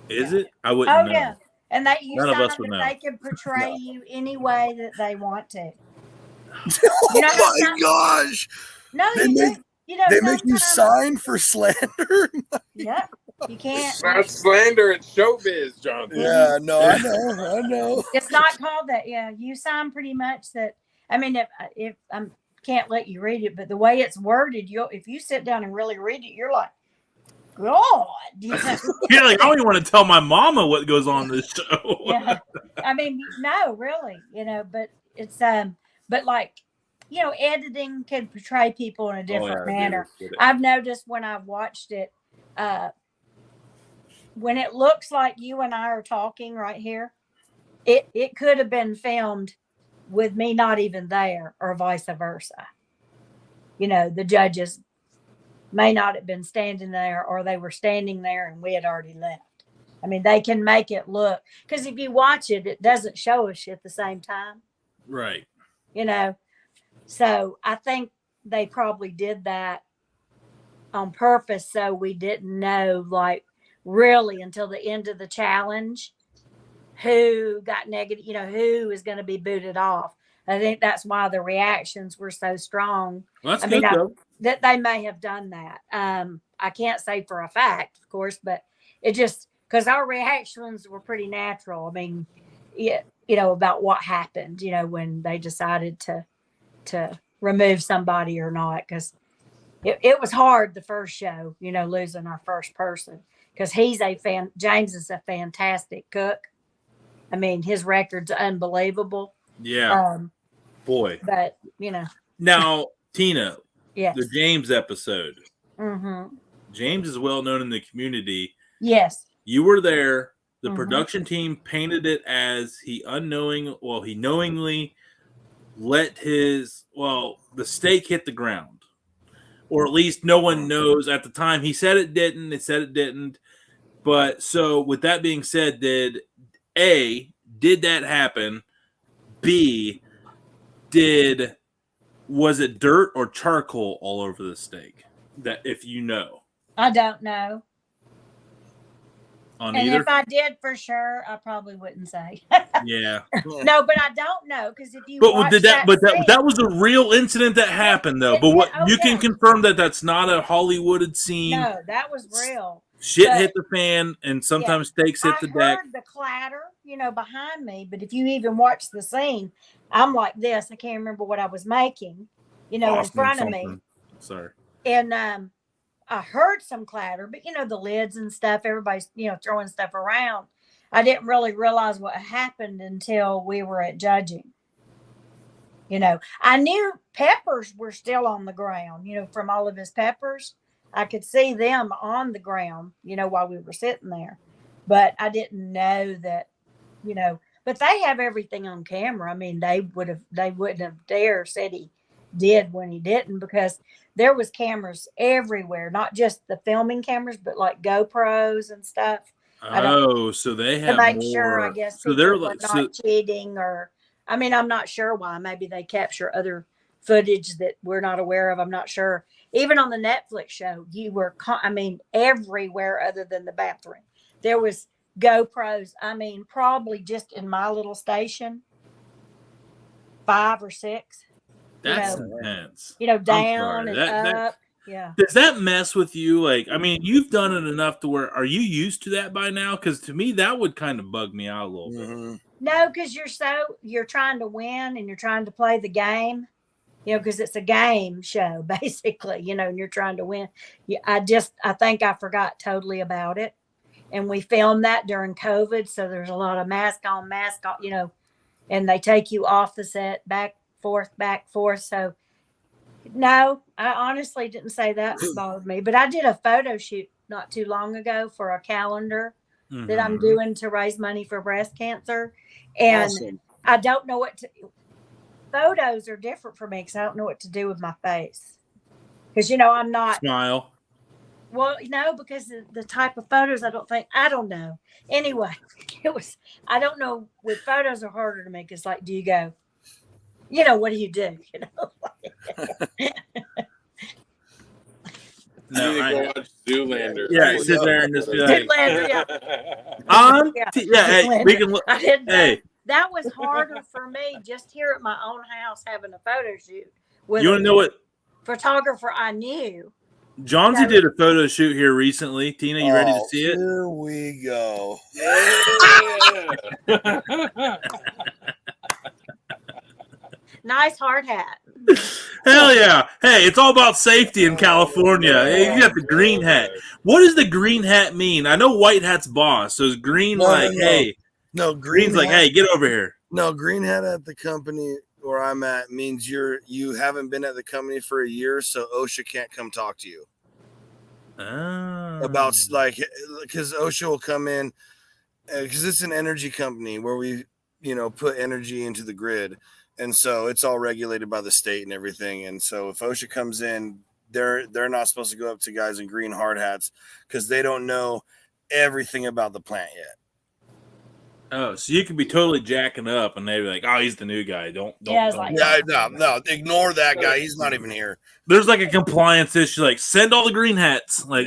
Is it? I wouldn't know. Oh, yeah. And they can portray you any way that they want to. Oh, my gosh. No, you do. You know, They make you sometimes- sign for slander. Yep, you can't. Not slander and showbiz, Jonathan. Yeah, no, I know. It's not called that. Yeah, you sign pretty much that. I mean, if I can't let you read it, but the way it's worded, if you sit down and really read it, you're like, God, you know? You're like, I don't even want to tell my mama what goes on this show. Yeah, I mean, no, really, you know, but it's but like, you know, editing can portray people in a different manner. I've noticed when I've watched it, when it looks like you and I are talking right here, it could have been filmed with me not even there, or vice versa. You know, the judges may not have been standing there, or they were standing there and we had already left. I mean, they can make it look, because if you watch it, it doesn't show us at the same time. Right. You know, so I think they probably did that on purpose, so we didn't know, like, really until the end of the challenge who got negative, you know, who is going to be booted off. I think that's why the reactions were so strong. Well, that's I mean, good, though. that they may have done that. I can't say for a fact, of course, but it just, because our reactions were pretty natural. I mean, yeah, you know, about what happened, you know, when they decided to remove somebody or not, because it was hard the first show, you know, losing our first person, because James is a fantastic cook. I mean, his record's unbelievable. Yeah. Boy. But, you know. Now, Tina, Yes. the James episode. Mm-hmm. James is well known in the community. Yes. You were there. The Mhm. production team painted it as he knowingly let the steak hit the ground. Or at least no one knows at the time. He said it didn't. It said it didn't. But so with that being said, did that happen? B, was it dirt or charcoal all over the steak? That, if you know. I don't know. On And either? if I did for sure, I probably wouldn't say. Yeah. No, but I don't know, because if you But watch that scene, was a real incident that happened, though. But what you can confirm that's not a Hollywooded scene. no, that was real. Shit But- hit the fan, and sometimes steaks hit the deck. I heard the clatter, you know, behind me. But if you even watch the scene, I'm like this. I can't remember what I was making, you know, in front of me. Sorry. And I heard some clatter, but you know, the lids and stuff, everybody's, you know, throwing stuff around. I didn't really realize what happened until we were at judging. You know, I knew peppers were still on the ground, you know, from all of his peppers. I could see them on the ground, you know, while we were sitting there. But I didn't know that, you know, but they have everything on camera. I mean, they wouldn't have dare said he did when he didn't, because there was cameras everywhere, not just the filming cameras, but like GoPros and stuff. Oh, so they have to make more. sure, I guess, So they're people were like, not cheating, or, I mean, I'm not sure why. Maybe they capture other footage that we're not aware of. I'm not sure. Even on the Netflix show, you were, everywhere other than the bathroom. There was GoPros. I mean, probably just in my little station, 5 or 6. That's intense. You know, down sorry. and That- up. Yeah. Does that mess with you? Like, I mean, you've done it enough to where, are you used to that by now? Because to me, that would kind of bug me out a little bit. No, because you're trying to win and you're trying to play the game, you know, because it's a game show, basically, you know, and you're trying to win. I think I forgot totally about it. And we filmed that during COVID. So there's a lot of mask on, you know, and they take you off the set, back, forth. So no, I honestly didn't say that bothered me, but I did a photo shoot not too long ago for a calendar that I'm doing to raise money for breast cancer. And Awesome. I don't know photos are different for me, because I don't know what to do with my face. Because, you know, I'm not. Smile. Well, no, because the type of photos, I don't know. Anyway, I don't know. With photos are harder to make. It's like, do you go, you know, what do you do? You know? No, You need to go watch Zoolander. Yeah, sit there and just be like, Zoolander, hey, we can look. I didn't know. Hey, That was harder for me just here at my own house having a photo shoot. you want to know what? photographer I knew. Johnsy did a photo shoot here recently. Tina, you ready to see it? Here we go. Yeah. Nice hard hat. Hell yeah. Hey, it's all about safety in California. Hey, you got the green hat. What does the green hat mean? I know white hat's boss. So is green hey. No, Green's like, hey, get over here. No, green hat at the company where I'm at means you haven't been at the company for a year, so OSHA can't come talk to you. About like, because OSHA will come in because it's an energy company where we put energy into the grid, and so it's all regulated by the state and everything. And so if OSHA comes in, they're not supposed to go up to guys in green hard hats because they don't know everything about the plant yet. Oh, so you could be totally jacking up, and they'd be like, "Oh, he's the new guy. Don't." Yeah, it's like- No, ignore that guy. He's not even here. There's like a compliance issue. Like, send all the green hats. Like,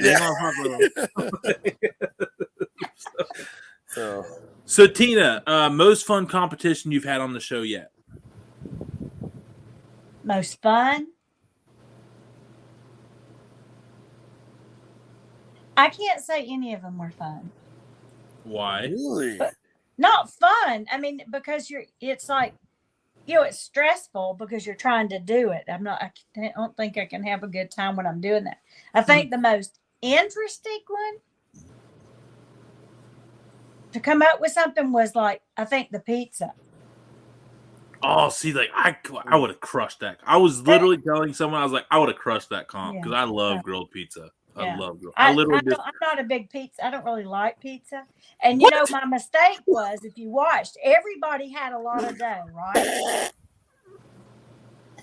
So Tina, most fun competition you've had on the show yet? Most fun? I can't say any of them were fun. Why? Really? Not fun. I mean, because it's like, it's stressful because you're trying to do it. I don't think I can have a good time when I'm doing that. I think the most interesting one to come up with something was like, I think the pizza. Oh, see, like I would have crushed that. I was literally telling someone, I was like, I would have crushed that comp because I love grilled pizza. I love grilled. I'm not a big pizza. I don't really like pizza. And my mistake was, if you watched, everybody had a lot of dough, right?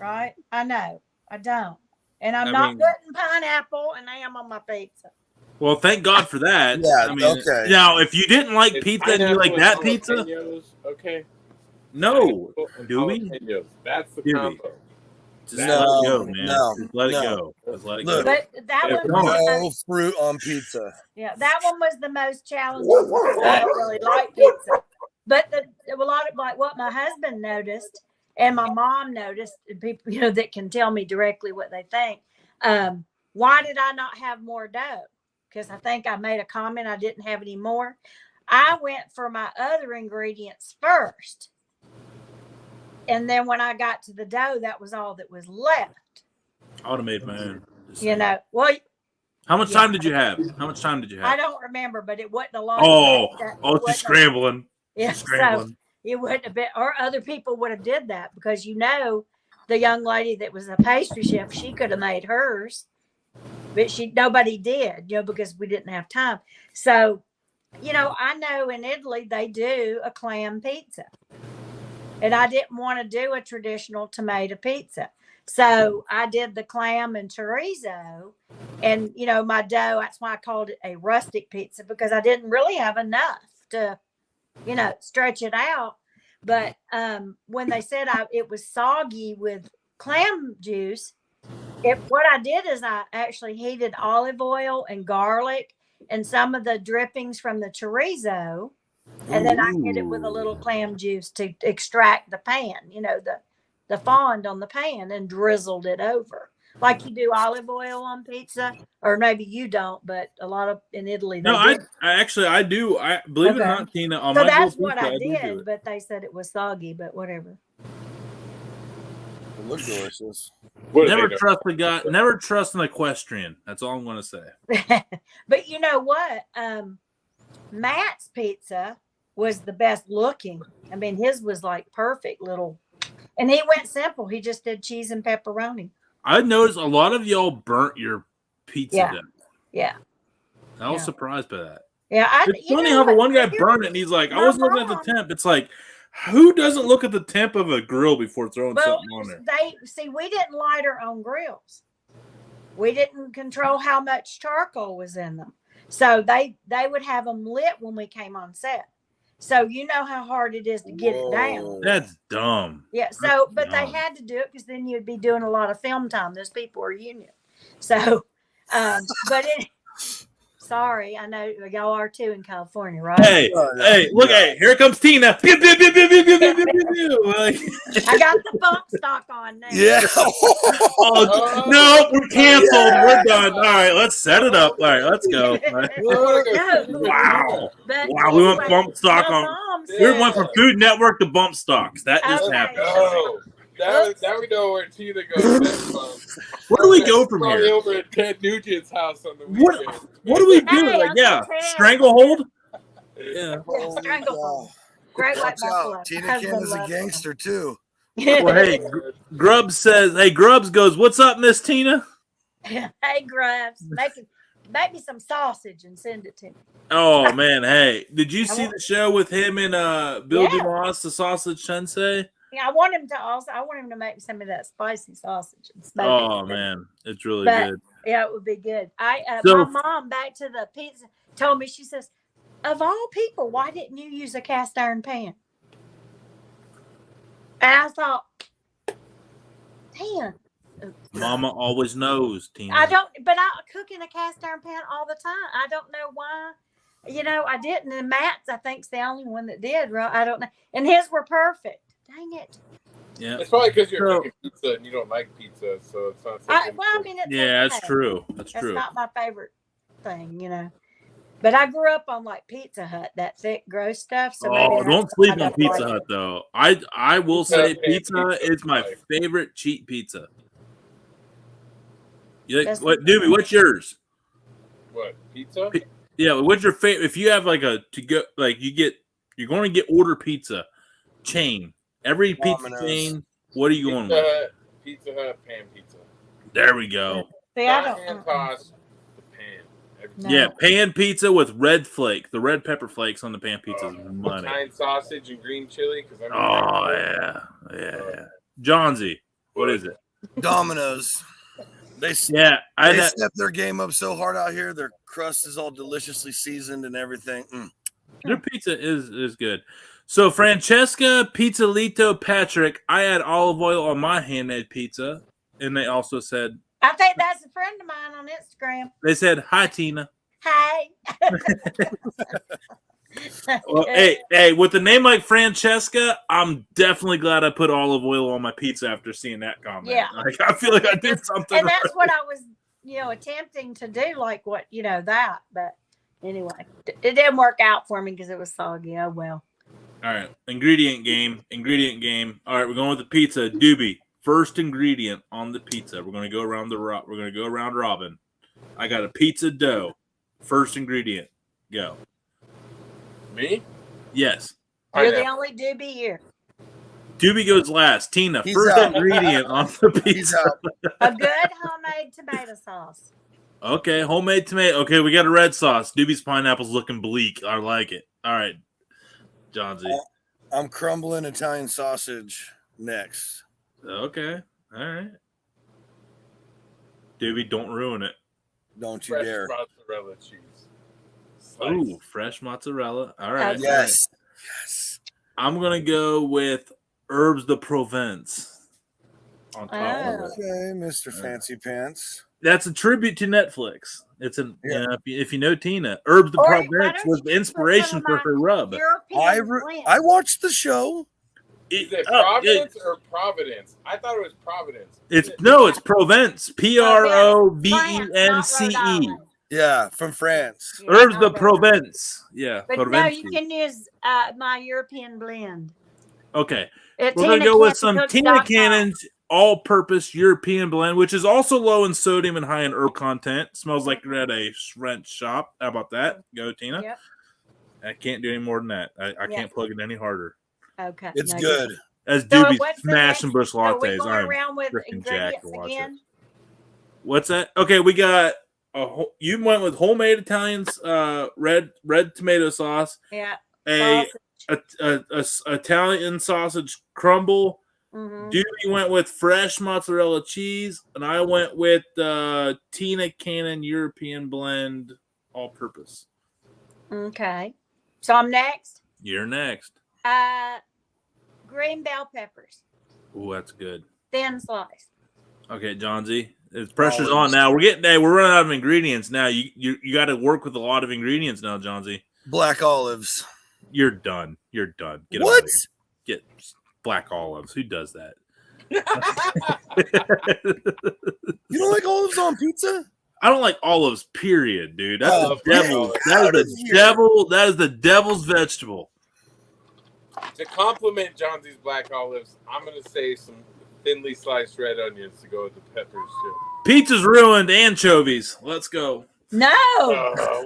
Right? I know. I don't. And I'm not putting pineapple and ham on my pizza. Well, thank God for that. Yeah, okay. Now, if you didn't like pizza and you like that pizza, okay. no, do we? That's the combo. Just let it go, man. Just let it go. Just let it go. But that one, no fruit on pizza. Yeah, that one was the most challenging because I don't really like pizza. But a lot of like what my husband noticed and my mom noticed, people that can tell me directly what they think. Why did I not have more dough? Because I think I made a comment I didn't have any more. I went for my other ingredients first. And then when I got to the dough, that was all that was left. I would have made my own. Well. How much time did you have? I don't remember, but it wasn't a lot. It's just scrambling. Yeah, so it wouldn't have been, or other people would have did that because the young lady that was a pastry chef, she could have made hers, but nobody did, because we didn't have time. So, I know in Italy they do a clam pizza. And I didn't want to do a traditional tomato pizza. So I did the clam and chorizo and, my dough. That's why I called it a rustic pizza because I didn't really have enough to, stretch it out. But when they said it was soggy with clam juice, what I did is I actually heated olive oil and garlic and some of the drippings from the chorizo. And then I hit it with a little clam juice to extract the pan, the fond on the pan and drizzled it over. Like you do olive oil on pizza, or maybe you don't, but a lot of in Italy. I do. I believe it or not, Tina. On my that's what pizza, I did, but they said it was soggy, but whatever. It looked delicious. Never trust the guy. Never trust an equestrian. That's all I'm going to say. But you know what? Matt's pizza was the best looking. I mean, his was like perfect little, and he went simple. He just did cheese and pepperoni. I noticed a lot of y'all burnt your pizza down. Yeah. I was surprised by that. Yeah. It's funny how the one guy burned it and he's like, I wasn't looking at the temp. It's like, who doesn't look at the temp of a grill before throwing something on there? We didn't light our own grills. We didn't control how much charcoal was in them. So they would have them lit when we came on set. So you know how hard it is to get it down. That's dumb. Yeah. So, but they had to do it because then you'd be doing a lot of film time. Those people are union. So, Sorry, I know y'all are too in California, right? Hey, look, hey, here comes Tina. Pew, pew, pew, pew, pew, pew, pew, pew, pew. Like, I got the bump stock on now. Yeah. oh, no, we're canceled. We're done. All right, let's set it up. All right, let's go. Wow. But Wow, we went bump stock my on. mom We said, went from Food Network to bump stocks. That just Okay. happened. Oh, now we know where Tina goes next month. Where do we go from Probably here? over at Ted Nugent's house on the weekend. What do we do? Hey, Like, Uncle yeah, Ted. stranglehold. Yeah. Holy Stranglehold. cow. Great white Watch buffalo. out. Tina Husband Cannon's a loves gangster too. them. Well, hey, Grubbs says, hey, Grubbs goes, what's up, Miss Tina? Hey, Grubbs, make me some sausage and send it to me. Oh, man, hey, did you see the show with him and Bill Yeah. Dumas, the Sausage Sensei? Yeah, I want him to make some of that spicy sausage and smoke Oh, it. man, it's really But- good. Yeah, it would be good. So- My mom, back to the pizza, told me, she says, of all people, why didn't you use a cast iron pan? And I thought, damn, Mama always knows, Tina. I cook in a cast iron pan all the time. I don't know why. I didn't. And Matt's, I think, is the only one that did. Right? I don't know. And his were perfect. Dang it. Yeah. It's probably because you're making pizza and you don't like pizza, so it's not. It's Yeah, okay. that's true. That's That's true. not my favorite thing. But I grew up on like Pizza Hut, that thick, gross stuff. So maybe Oh, that's don't why I sleep on don't Pizza like Hut, it. though. I will Pizza say Hut pizza pizza is my is favorite cheap pizza. You like, That's- what, Doobie, what's yours? What, pizza? Yeah, what's your favorite? If you have like a to go, like you're going to get order pizza chain. Every pizza Domino's. chain. What are you going with? Pizza Hut, pan pizza. There we go. See, I Not don't. hand toss, the pan. Every No. Yeah, pan pizza with red flake. The red pepper flakes on the pan pizza is Oh, money. Italian sausage and green chili. Oh yeah. Johnsy, what is it? Domino's. They Yeah, they step their game up so hard out here. Their crust is all deliciously seasoned and everything. Their pizza is good. So Francesca Pizzalito Patrick, I had olive oil on my handmade pizza, and they also said I think that's a friend of mine on Instagram. they said hi Tina. Hey. Well, hey, with a name like Francesca, I'm definitely glad I put olive oil on my pizza after seeing that comment. Yeah. Like, I feel like I did something. And that's what I was, attempting to do, like what, that. But anyway, it didn't work out for me because it was soggy. Oh, well. All right, ingredient game. All right, we're going with the pizza. Doobie, first ingredient on the pizza. We're going to go around We're going to go around robin. I got a pizza dough. First ingredient, go. Me? Yes. You're the only doobie here. Doobie goes last. Tina, He's first out. ingredient on the He's pizza. out. A good homemade tomato sauce. Okay, homemade tomato. Okay, we got a red sauce. Doobie's pineapple's looking bleak. I like it. All right, Johnsy. I'm crumbling Italian sausage next. Okay, all right. Doobie, don't ruin it. Don't you Fresh dare. mozzarella cheese. Ooh, fresh mozzarella. All right. Yes. I'm going to go with herbs de Provence on top of it. Okay, Mr. Fancy Pants. That's a tribute to Netflix. It's Yeah. if you know Tina, herbs de Or why Provence don't was you the just inspiration put some for of her rub. European blend. I watched the show. Is it Providence or Providence? I thought it was Providence. It's Provence. Provence. Yeah, from France. Yeah, Herbs not de Rhode Provence. Yeah, But no, Provence. you can use my European blend. Okay, At we're gonna go with some Tina TinaCannonCooks.com. Cannon's all-purpose European blend, which is also low in sodium and high in herb content. Smells like you're at a French shop. How about that? Go, Tina. Yep. I can't do any more than that. I Yep. can't plug it any harder. Okay. It's no, good. As So Doobie what's the smashing next- Bush So are we lattes. going I'm around with freaking jacked ingredients to watch again? What's that? Okay, we got you went with homemade Italians, red tomato sauce, Yeah. a Sausage. Italian sausage crumble. Mhm. Doobie went with fresh mozzarella cheese, and I went with Tina Cannon European blend all purpose. Okay. So I'm next. You're next. Green bell peppers, Oh, that's good. thin slice. Okay, Johnsy, It's pressure's on now. We're running out of ingredients now. You got to work with a lot of ingredients now, Johnsy. Black olives. You're done. Get What? out of here. Get black olives. Who does that? You don't like olives on pizza? I don't like olives, period, dude. That's the devil. That is the devil. That is the devil's vegetable. To compliment Johnson's black olives, I'm gonna say some thinly sliced red onions to go with the peppers too. Pizza's ruined. Anchovies. Let's go. No.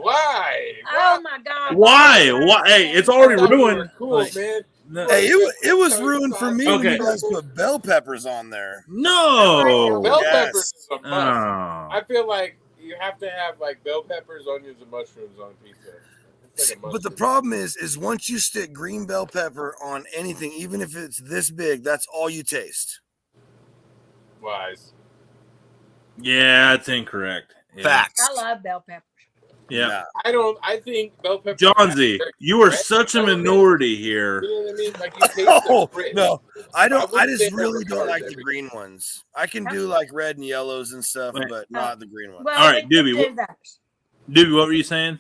Why? Oh my God. Why? Hey, it's already ruined. Cool, man. No. Hey, it was ruined for me when Okay. you guys put bell peppers on there. No. Bell Yes. peppers is a must. Oh. I feel like you have to have like bell peppers, onions, and mushrooms on pizza. It's like a But the must. problem is once you stick green bell pepper on anything, even if it's this big, that's all you taste. Wise. Yeah, it's incorrect. Yeah. Facts. I love bell peppers. Yeah. I think bell peppers. Johnsy, you are such a minority here. You know what I mean? Like you taste Oh, the grit. no, I don't. I wouldn't just say really never don't like tried the every- green ones. I can do like red and yellows and stuff, Wait. but not the green ones. Well, All right, we can Doobie, do what- those. Doobie, what were you saying?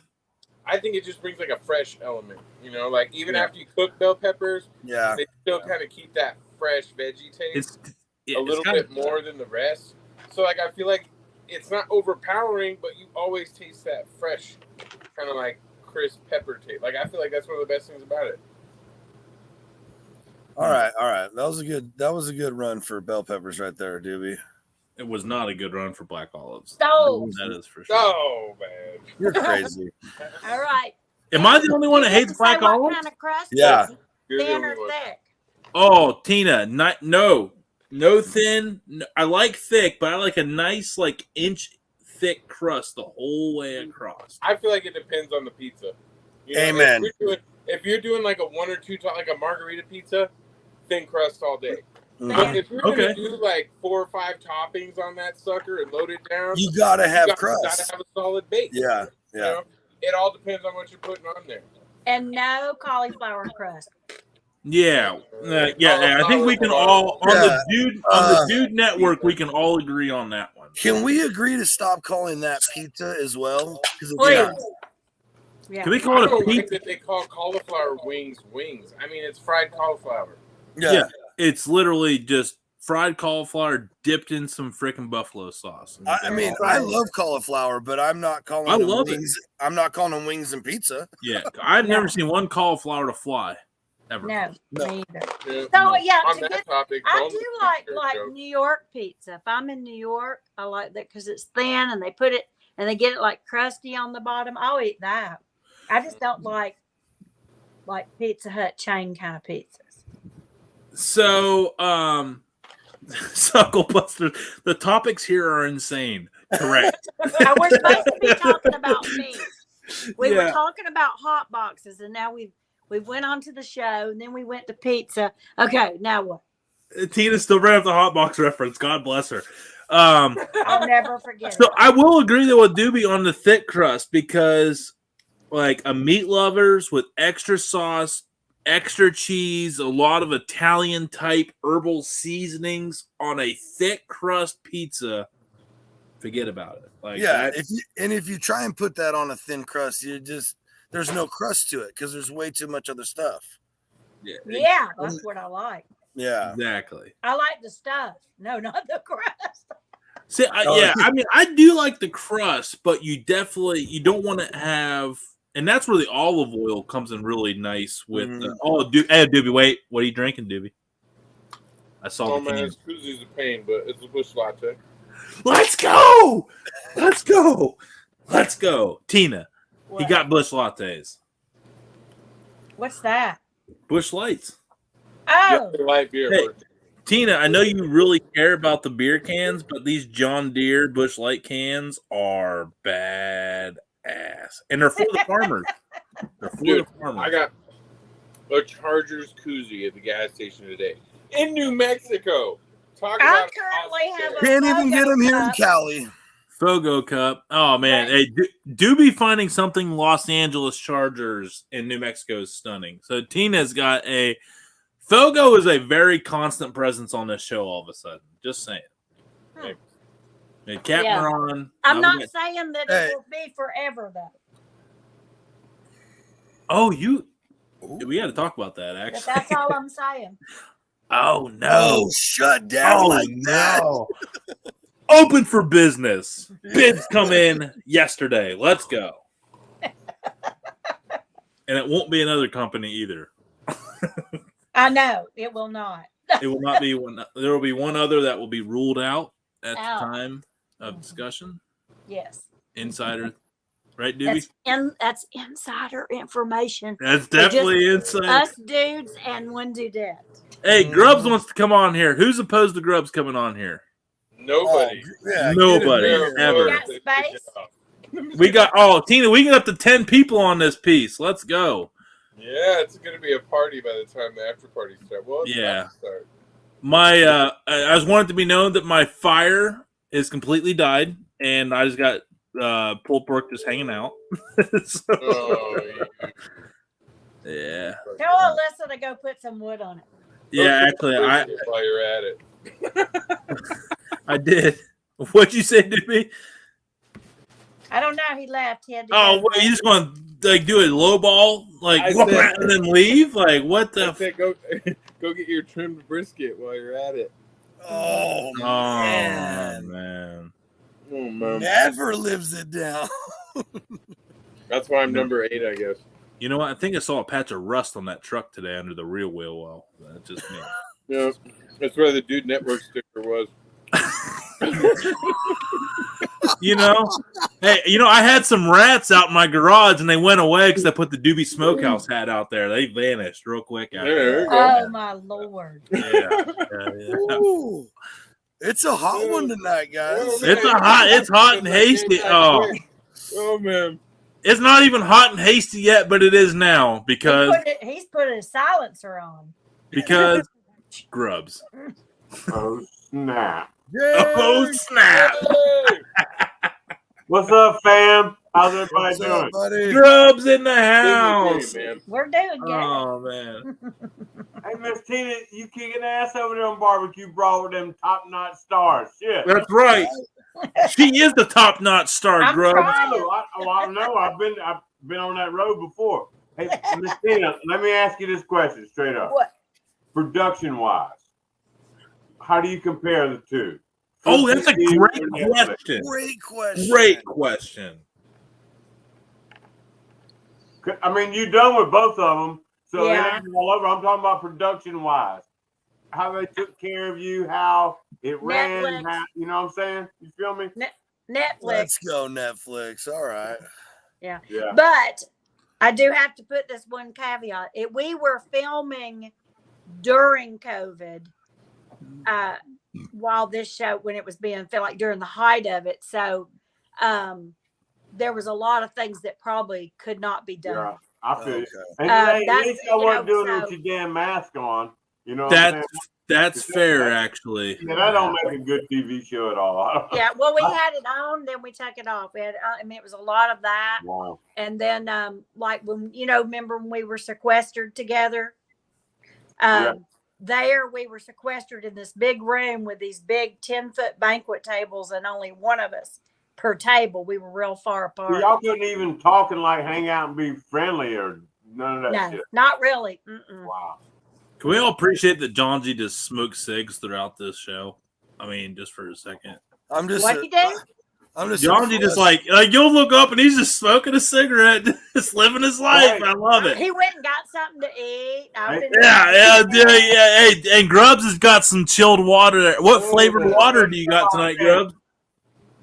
I think it just brings like a fresh element. You know, like even Yeah. after you cook bell peppers, Yeah, they still kind of keep that fresh veggie taste a little bit more than the rest. So like I feel like it's not overpowering, but you always taste that fresh, kind of like crisp pepper taste. Like I feel like that's one of the best things about it. all right. That was a good run for bell peppers right there, Doobie. It was not a good run for black olives. So, That is for sure. Oh man, You're crazy. all right. Am I the only one that You hates didn't say black what olives? kind of crust? Yeah. you're the Thin only or one. thick? Oh, Tina, no thin. No, I like thick, but I like a nice like inch thick crust the whole way across. I feel like it depends on the pizza. You know, Amen. If you're doing like a one or two top, like a margarita pizza, thin crust all day. Mhm. But if you're Okay. gonna do like 4 or 5 toppings on that sucker and load it down, You gotta have gotta crust. have a solid base. Yeah, You yeah. know? It all depends on what you're putting on there. And no cauliflower crust. Yeah, I think we can all on Yeah. the Dude Network. We can all agree on that one. Can we agree to stop calling that pizza as well? 'Cause it's Please. not. Yeah. Can we I call it a don't like pizza? that they call cauliflower wings wings. I mean, it's fried cauliflower. Yeah. It's literally just fried cauliflower dipped in some freaking buffalo sauce. I mean, I love cauliflower, but I'm not calling I them love it. wings. I'm not calling them wings and pizza. Yeah, I've never seen one cauliflower to fly ever. No, No. me either. Yeah. So yeah, On to that get, topic, I boneless do like pizza joke. New York pizza. If I'm in New York, I like that because it's thin and they put it and they get it like crusty on the bottom. I'll eat that. I just don't like Pizza Hut chain kind of pizzas. So, Suckle Buster, the topics here are insane. Correct. Now, we're supposed to be talking about meat. We were Yeah. talking about hot boxes, and now we went on to the show, and then we went to pizza. Okay, now what? Tina still bringing up the hot box reference. God bless her. I'll never forget So it. I will agree though with Doobie on the thick crust because, like, a meat lovers with extra sauce, extra cheese, a lot of Italian type herbal seasonings on a thick crust pizza. Forget about it. Like, Yeah, that's- if you try and put that on a thin crust, there's no crust to it because there's way too much other stuff. Yeah, that's what I like. Yeah. exactly. I like the stuff. No, not the crust. See, Oh, yeah, I mean, I do like the crust, but you don't want to have, and that's where the olive oil comes in really nice with. Doobie, wait, what are you drinking, Doobie? I saw Oh the man, can. it's koozies a pain, but it's a bush latte. Let's go, let's go, let's go, Tina. He What? got Bush lattes, What's that? Bush Lights. Oh, Light beer. Hey. Tina, I know you really care about the beer cans, but these John Deere Bush Light cans are badass, and they're for the farmers. They're for Dude, the farmers. I got a Chargers koozie at the gas station today in New Mexico. Talk I about currently have a Can't even get them here in cup. Cali. Fogo Cup. Oh man, hey, Doobie finding something Los Angeles Chargers in New Mexico is stunning. So Tina's got a Fogo is a very constant presence on this show. All of a sudden, just saying. Hmm. And Captain Yeah. on. I'm now not we got- saying that Hey. it will be forever though. Oh, we got to talk about that But actually. that's all I'm saying. Oh no! Oh, shut down Oh like that. no! Open for business. Bids come in yesterday. Let's go. And it won't be another company either. I know it will not. It will not be one. There will be one other that will be ruled out at the Out. time of discussion. Yes, Insider, right, Doobie? that's insider information. That's For just definitely insider. Us dudes and one dudette. Hey, Grubbs wants to come on here. Who's opposed to Grubbs coming on here? Nobody. Yeah, Nobody, get in ever. here. We got space. We got Tina. We get up to 10 people on this piece. Let's go. Yeah, it's going to be a party by the time the after party starts. Well, it's Yeah. about to start. My I just want it to be known that my fire is completely died, and I just got pulled pork just hanging out. So, Oh, yeah. Tell Alyssa to go put some wood on it. Yeah, actually, while you're at it. I did. What'd you say, Doobie? I don't know. He left. He had to Oh, go. what, you just want to like do a low ball, like I said- and then leave? Like what the? I said go get your trimmed brisket while you're at it. Oh, Oh man. man. Oh, man. Never lives it down. That's why I'm number 8, I guess. You know what? I think I saw a patch of rust on that truck today under the rear wheel well. That's just me. Yeah, that's where the Dude Network sticker was. You know, hey, I had some rats out in my garage and they went away because I put the Doobie Smokehouse hat out there. They vanished real quick out There there. you go. Oh my lord! Yeah. Ooh. It's a hot one tonight, guys. It's hot and hasty. Oh man, It's not even hot and hasty yet, but it is now because He's put a silencer on. Grubbs. Oh, snap. Oh snap! What's up, fam? How's everybody What's doing? up, buddy? Grubbs in the house. man. We're doing good. Oh man. Hey, Miss Tina, you kicking ass over there on BBQ Brawl with them top-notch stars. Shit. That's right. She is the top-notch star, I'm Grubbs. trying. I know. I've been on that road before. Hey, Miss Tina, let me ask you this question straight up. What? Production-wise, how do you compare the two? Oh, that's a great question. Great question. Great question. I mean, you're done with both of them, so Yeah. it ain't all over. I'm talking about production-wise. How they took care of you, how it ran, Netflix. you know what I'm saying? You feel me? Netflix. Let's go, Netflix. All right. Yeah. But I do have to put this one caveat. We were filming during COVID, while this show, when it was being filmed, like during the height of it. So there was a lot of things that probably could not be done. Yeah, I feel you. Okay. And that's, at least I wasn't you know, doing it so- with your damn mask on. You know what I'm saying? That's fair, actually. Yeah, that don't make a good TV show at all. Yeah, well, we had it on, then we took it off. I mean, it was a lot of that. Wow. And then, like when, remember when we were sequestered together? Yeah. There, we were sequestered in this big room with these big 10-foot banquet tables and only one of us per table. We were real far apart. Y'all couldn't even talk and like hang out and be friendly or none of that No, shit. not really. Mm-mm. Wow. Can we all appreciate that John G just smokes cigs throughout this show? I mean, just for a second. I'm just. What you do? I'm just. John G just like you'll look up and he's just smoking a cigarette, just living his life. I love it. He went and got something to eat. Yeah, Hey, and Grubbs has got some chilled water there. What flavored water do you got tonight, Grubbs?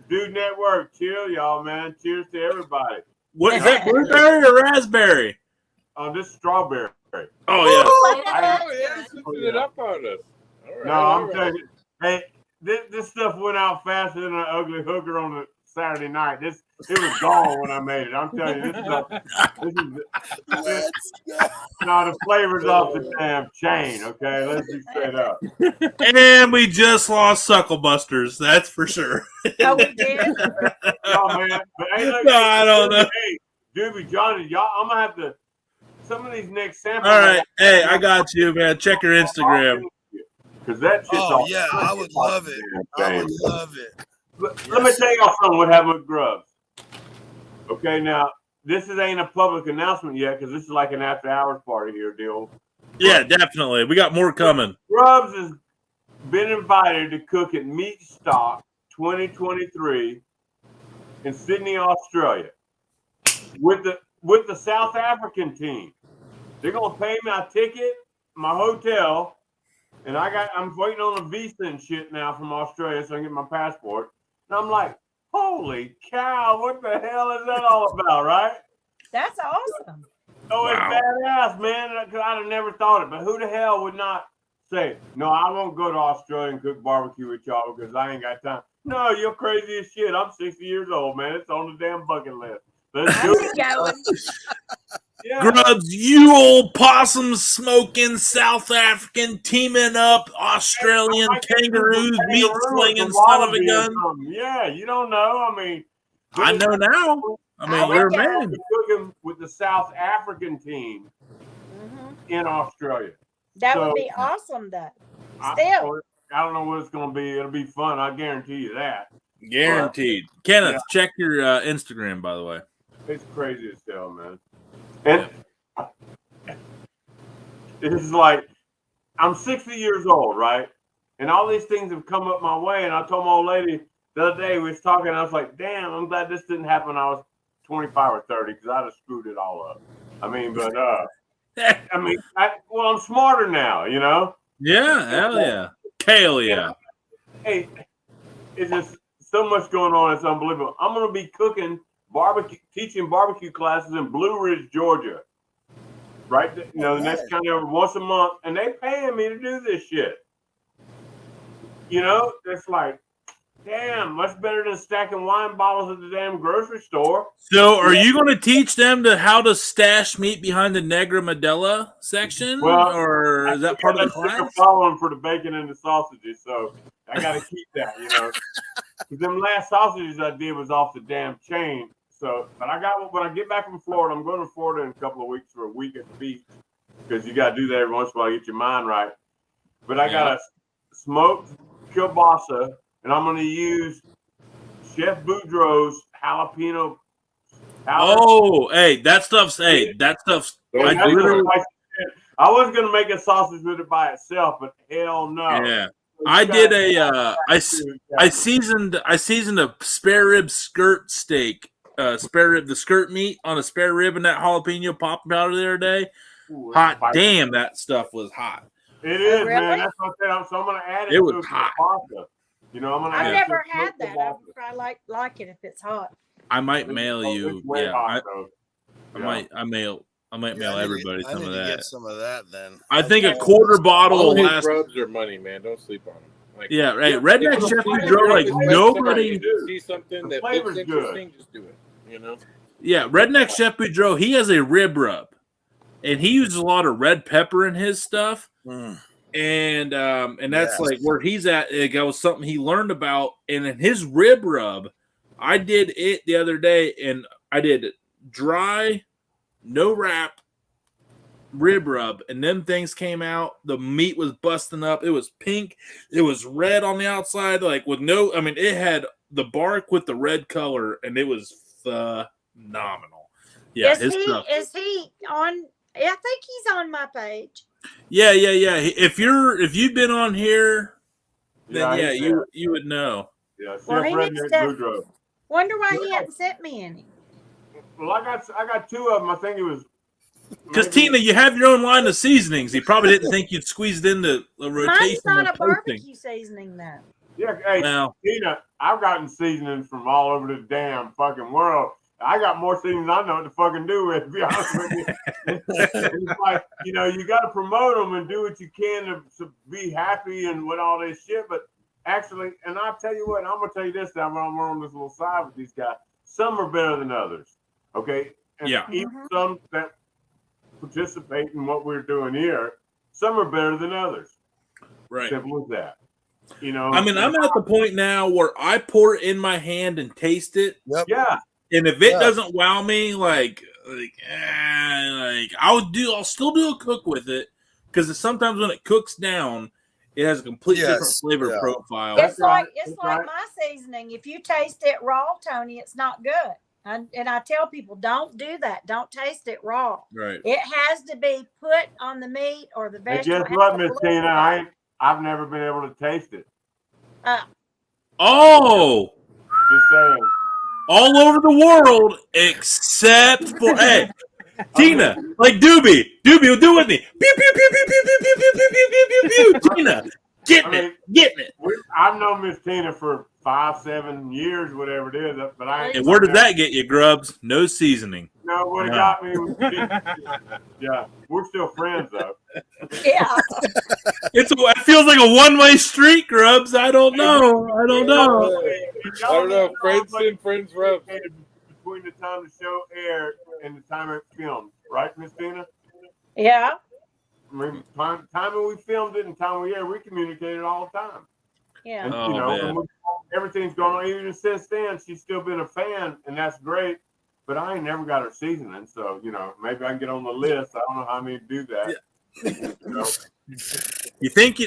Dude Network, chill, y'all, man. Cheers to everybody. What is that, blueberry or raspberry? This is strawberry. Oh Oh yeah, switching it up on us. All right, No, all I'm right. telling you. Hey, this stuff went out faster than an ugly hooker on a Saturday night. It was gone when I made it. I'm telling you, Let's go. no, the flavor's off the damn chain. Okay, let's be straight up. yeah. And we just lost Suckle-busters, that's for sure. Oh, we did? No, man. But hey, look, No, I don't know. Hey, Doobie, Johnny, y'all, I'm gonna have to. Some of these next samples. All right, hey, I got you, man. Check your Instagram. Because that shit's Oh all yeah, I would love it. I would love it. Let me tell y'all something what happened with Grubs. Okay, now this ain't a public announcement yet because this is like an after hours party here deal. Yeah, definitely. We got more coming. Grubs has been invited to cook at Meat Stock 2023 in Sydney, Australia, with the South African team. They're gonna pay me a ticket, my hotel, and I'm waiting on a visa and shit now from Australia so I can get my passport. And I'm like, holy cow, what the hell is that all about, right? That's awesome. Oh, it's badass, man. Because I'd have never thought it. But who the hell would not say, no, I won't go to Australia and cook barbecue with y'all because I ain't got time. No, you're crazy as shit. I'm 60 years old, man. It's on the damn bucket list. Let's do it. Yeah. Grubs, you old possum smoking South African teaming up Australian kangaroos, meat slinging son of a gun. Yeah, you don't know. I mean, I know now. I mean, you're a man. Cooking with the South African team in Australia. That would be awesome, though. Still, I don't know what it's going to be. It'll be fun. I guarantee you that. Guaranteed. Kenneth, check your Instagram, by the way. It's crazy as hell, man. And it's like, I'm 60 years old, right? And all these things have come up my way. And I told my old lady the other day, we was talking, and I was like, damn, I'm glad this didn't happen when I was 25 or 30 because I'd have screwed it all up. I mean, but, I'm smarter now, you know? Yeah, hell yeah. Kale, yeah. Hey, it's just so much going on. It's unbelievable. I'm going to be teaching barbecue classes in Blue Ridge, Georgia. Right? You know, the next county over once a month. And they paying me to do this shit. You know, it's like, damn, much better than stacking wine bottles at the damn grocery store. So are you going to teach them how to stash meat behind the Negra Modella section? Or is that part of the class? Following for the bacon and the sausages, so I got to keep that, you know. Because them last sausages I did was off the damn chain. So, but when I get back from Florida, I'm going to Florida in a couple of weeks for a week at the beach because you got to do that every once in a while to get your mind right. But I got a smoked kielbasa, and I'm going to use Chef Boudreaux's jalapeno. Oh, hey, that stuff's. I was going to make a sausage with it by itself, but hell no. Yeah. I did I seasoned a spare rib skirt steak, the skirt meat on a spare rib and that jalapeno pop powder the other day. Hot damn, that stuff was hot. It is, man. That's what I said. So I'm gonna add it. It was hot. You know, I've never had that. I like it if it's hot. I might mail you. Yeah, hot, I might mail everybody some of that. Get some of that then. I think a quarter bottle all will his last. Grubs are money, man. Don't sleep on them. Like, Yeah, right. Redneck Chef Boudreaux, like nobody. See something that looks interesting, just do it. You know. Yeah, Redneck Chef Boudreaux, he has a rib rub, and he uses a lot of red pepper in his stuff. And that's like where he's at. It was something he learned about, and in his rib rub, I did it the other day, and I did dry, no wrap rib rub, and them things came out. The meat was busting up. It was pink. It was red on the outside, like with no. I mean, it had the bark with the red color, and it was phenomenal. Yeah, is he on? I think he's on my page. Yeah. If you've been on here, then you would know. Yeah, well, he needs to. Wonder why he hadn't sent me any. Well, I got two of them. I think it was because Tina, you have your own line of seasonings. He probably didn't think you'd squeezed in the rotation. Mine's not a barbecue seasoning though. Yeah, hey, Tina, I've gotten seasonings from all over the damn fucking world. I got more seasonings I know what to fucking do with, to be honest with you. It's like, you know, you got to promote them and do what you can to be happy and with all this shit. But actually, and I'll tell you what, and I'm going to tell you this time when I'm on this little side with these guys, some are better than others, okay? And even some that participate in what we're doing here, some are better than others. Right. Simple as that. You know, I mean, I'm at the point now where I pour it in my hand and taste it. Yep. Yeah. And if it doesn't wow me, I'll still do a cook with it because sometimes when it cooks down, It has a completely different Yes, flavor yeah. profile. It's like That's right. my seasoning. If you taste it raw, Tony, it's not good. And I tell people, don't do that. Don't taste it raw. Right. It has to be put on the meat or the And vegetable. guess what, Miss Tina? I've never been able to taste it. Oh, Just saying. all over the world except for hey, Tina, like Doobie, do it with me. Pew pew pew pew pew pew pew pew pew pew pew pew pew. Tina, getting it. I've known Miss Tina for 5-7 years, whatever it is, but I ain't. And where did that get you, Grubs? No seasoning. No, what it got me was yeah, we're still friends though. Yeah. It feels like a one-way street, Grubs. I don't know. I don't know. Friends and friends rub. Between the time the show aired and the time it filmed, right, Miss Tina? Yeah. I mean, time when we filmed it and time we aired, we communicated all the time. Yeah. And, Oh, everything's going on. Even since then, she's still been a fan, and that's great. But I ain't never got her seasoning, so maybe I can get on the list. I don't know how many do that. Yeah. You think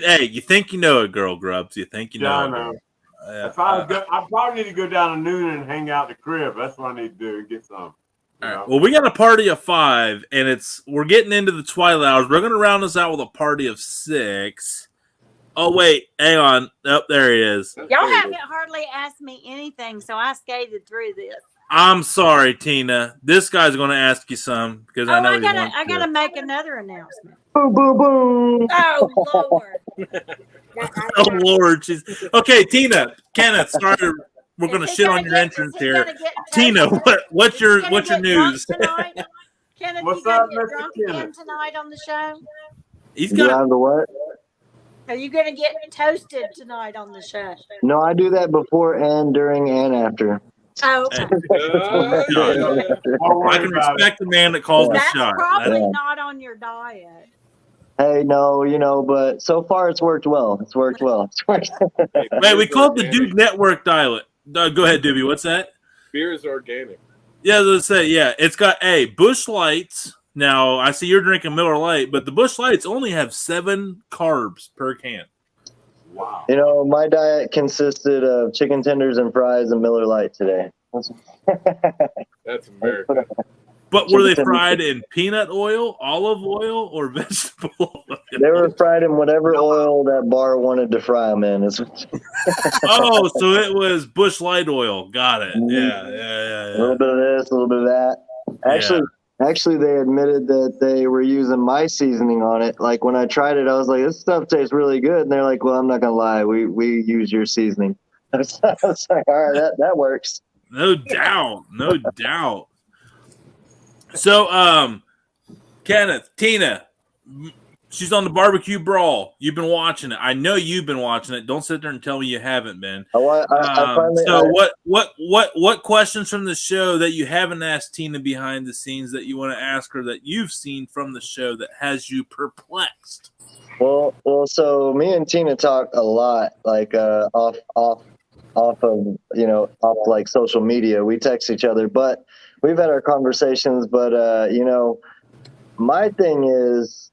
you know it, girl, Grubs. You think you know I it. know. I probably need to go down to noon and hang out at the crib. That's what I need to do and get some. All right. Well, we got a party of 5, and we're getting into the twilight hours. We're going to round this out with a party of 6. Oh, wait. Hang on. Oh, there he is. Y'all haven't hardly asked me anything, so I skated through this. I'm sorry, Tina. This guy's going to ask you some because I know I gotta make another announcement. Boom, boom, boom. Oh Lord. Oh Lord, okay. Tina, Kenneth, sorry, we're going to shit on your entrance here. Tina, what's your news? Kenneth, What's you up, gonna get Mr. drunk Kenneth? again tonight on the show? He's got the what? Are you gonna get toasted tonight on the show? No, I do that before and during and after. Oh, okay. I can respect the man that calls the That's shot. probably not on your diet. Hey, no, but so far it's worked well. It's worked well. Wait, we called the Dude Network dial. Go ahead, Doobie. What's that? Beer is organic. Yeah, let's say it's got Busch Lights. Now I see you're drinking Miller Lite, but the Busch Lights only have 7 carbs per can. Wow. My diet consisted of chicken tenders and fries and Miller Lite today. That's American. But were they fried in peanut oil, olive oil, or vegetable oil? They were fried in whatever oil that bar wanted to fry them in. Oh, so it was Busch Light oil. Got it. Yeah. A little bit of this, a little bit of that. Actually, they admitted that they were using my seasoning on it. Like when I tried it, I was like, "This stuff tastes really good," and they're like, "Well, I'm not gonna lie, we use your seasoning." I was like, "All right, that works." No doubt. So, Kenneth, Tina, she's on the BBQ Brawl. You've been watching it. I know you've been watching it. Don't sit there and tell me you haven't been. What questions from the show that you haven't asked Tina behind the scenes that you want to ask her that you've seen from the show that has you perplexed? Well, so me and Tina talk a lot, like off of like social media. We text each other, but we've had our conversations. But my thing is,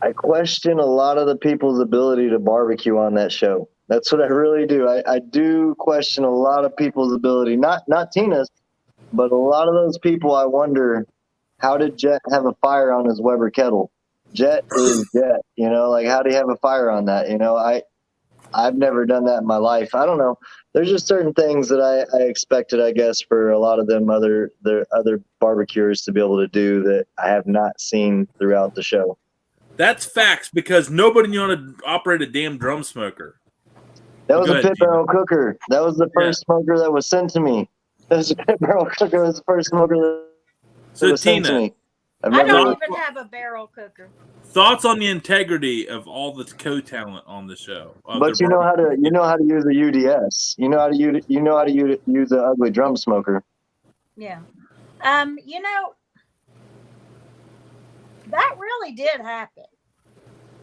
I question a lot of the people's ability to barbecue on that show. That's what I really do. I do question a lot of people's ability, not Tina's, but a lot of those people. I wonder, how did Jet have a fire on his Weber kettle? Jet is Jet, like how do you have a fire on that? I've never done that in my life. I don't know. There's just certain things that I expected, I guess, for a lot of them other barbecuers to be able to do that I have not seen throughout the show. That's facts because nobody knew how to operate a damn drum smoker. That was a pit barrel cooker. That was the first smoker that was sent to me. That was a pit barrel cooker. That was the first smoker that was sent to me. I don't even have a barrel cooker. Thoughts on the integrity of all the co-talent on the show? But you know how to use a UDS. You know how to use an ugly drum smoker. Yeah. That really did happen.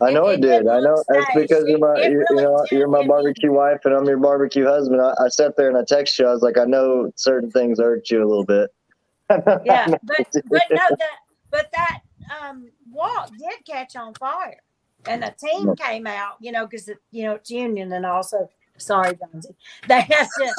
I know it did. I know that's because you're my barbecue wife and I'm your barbecue husband. I sat there and I texted you. I was like, I know certain things irked you a little bit. Yeah, but that wall did catch on fire. and a team came out, you know, because it's union, and also sorry, Jonesy, they have to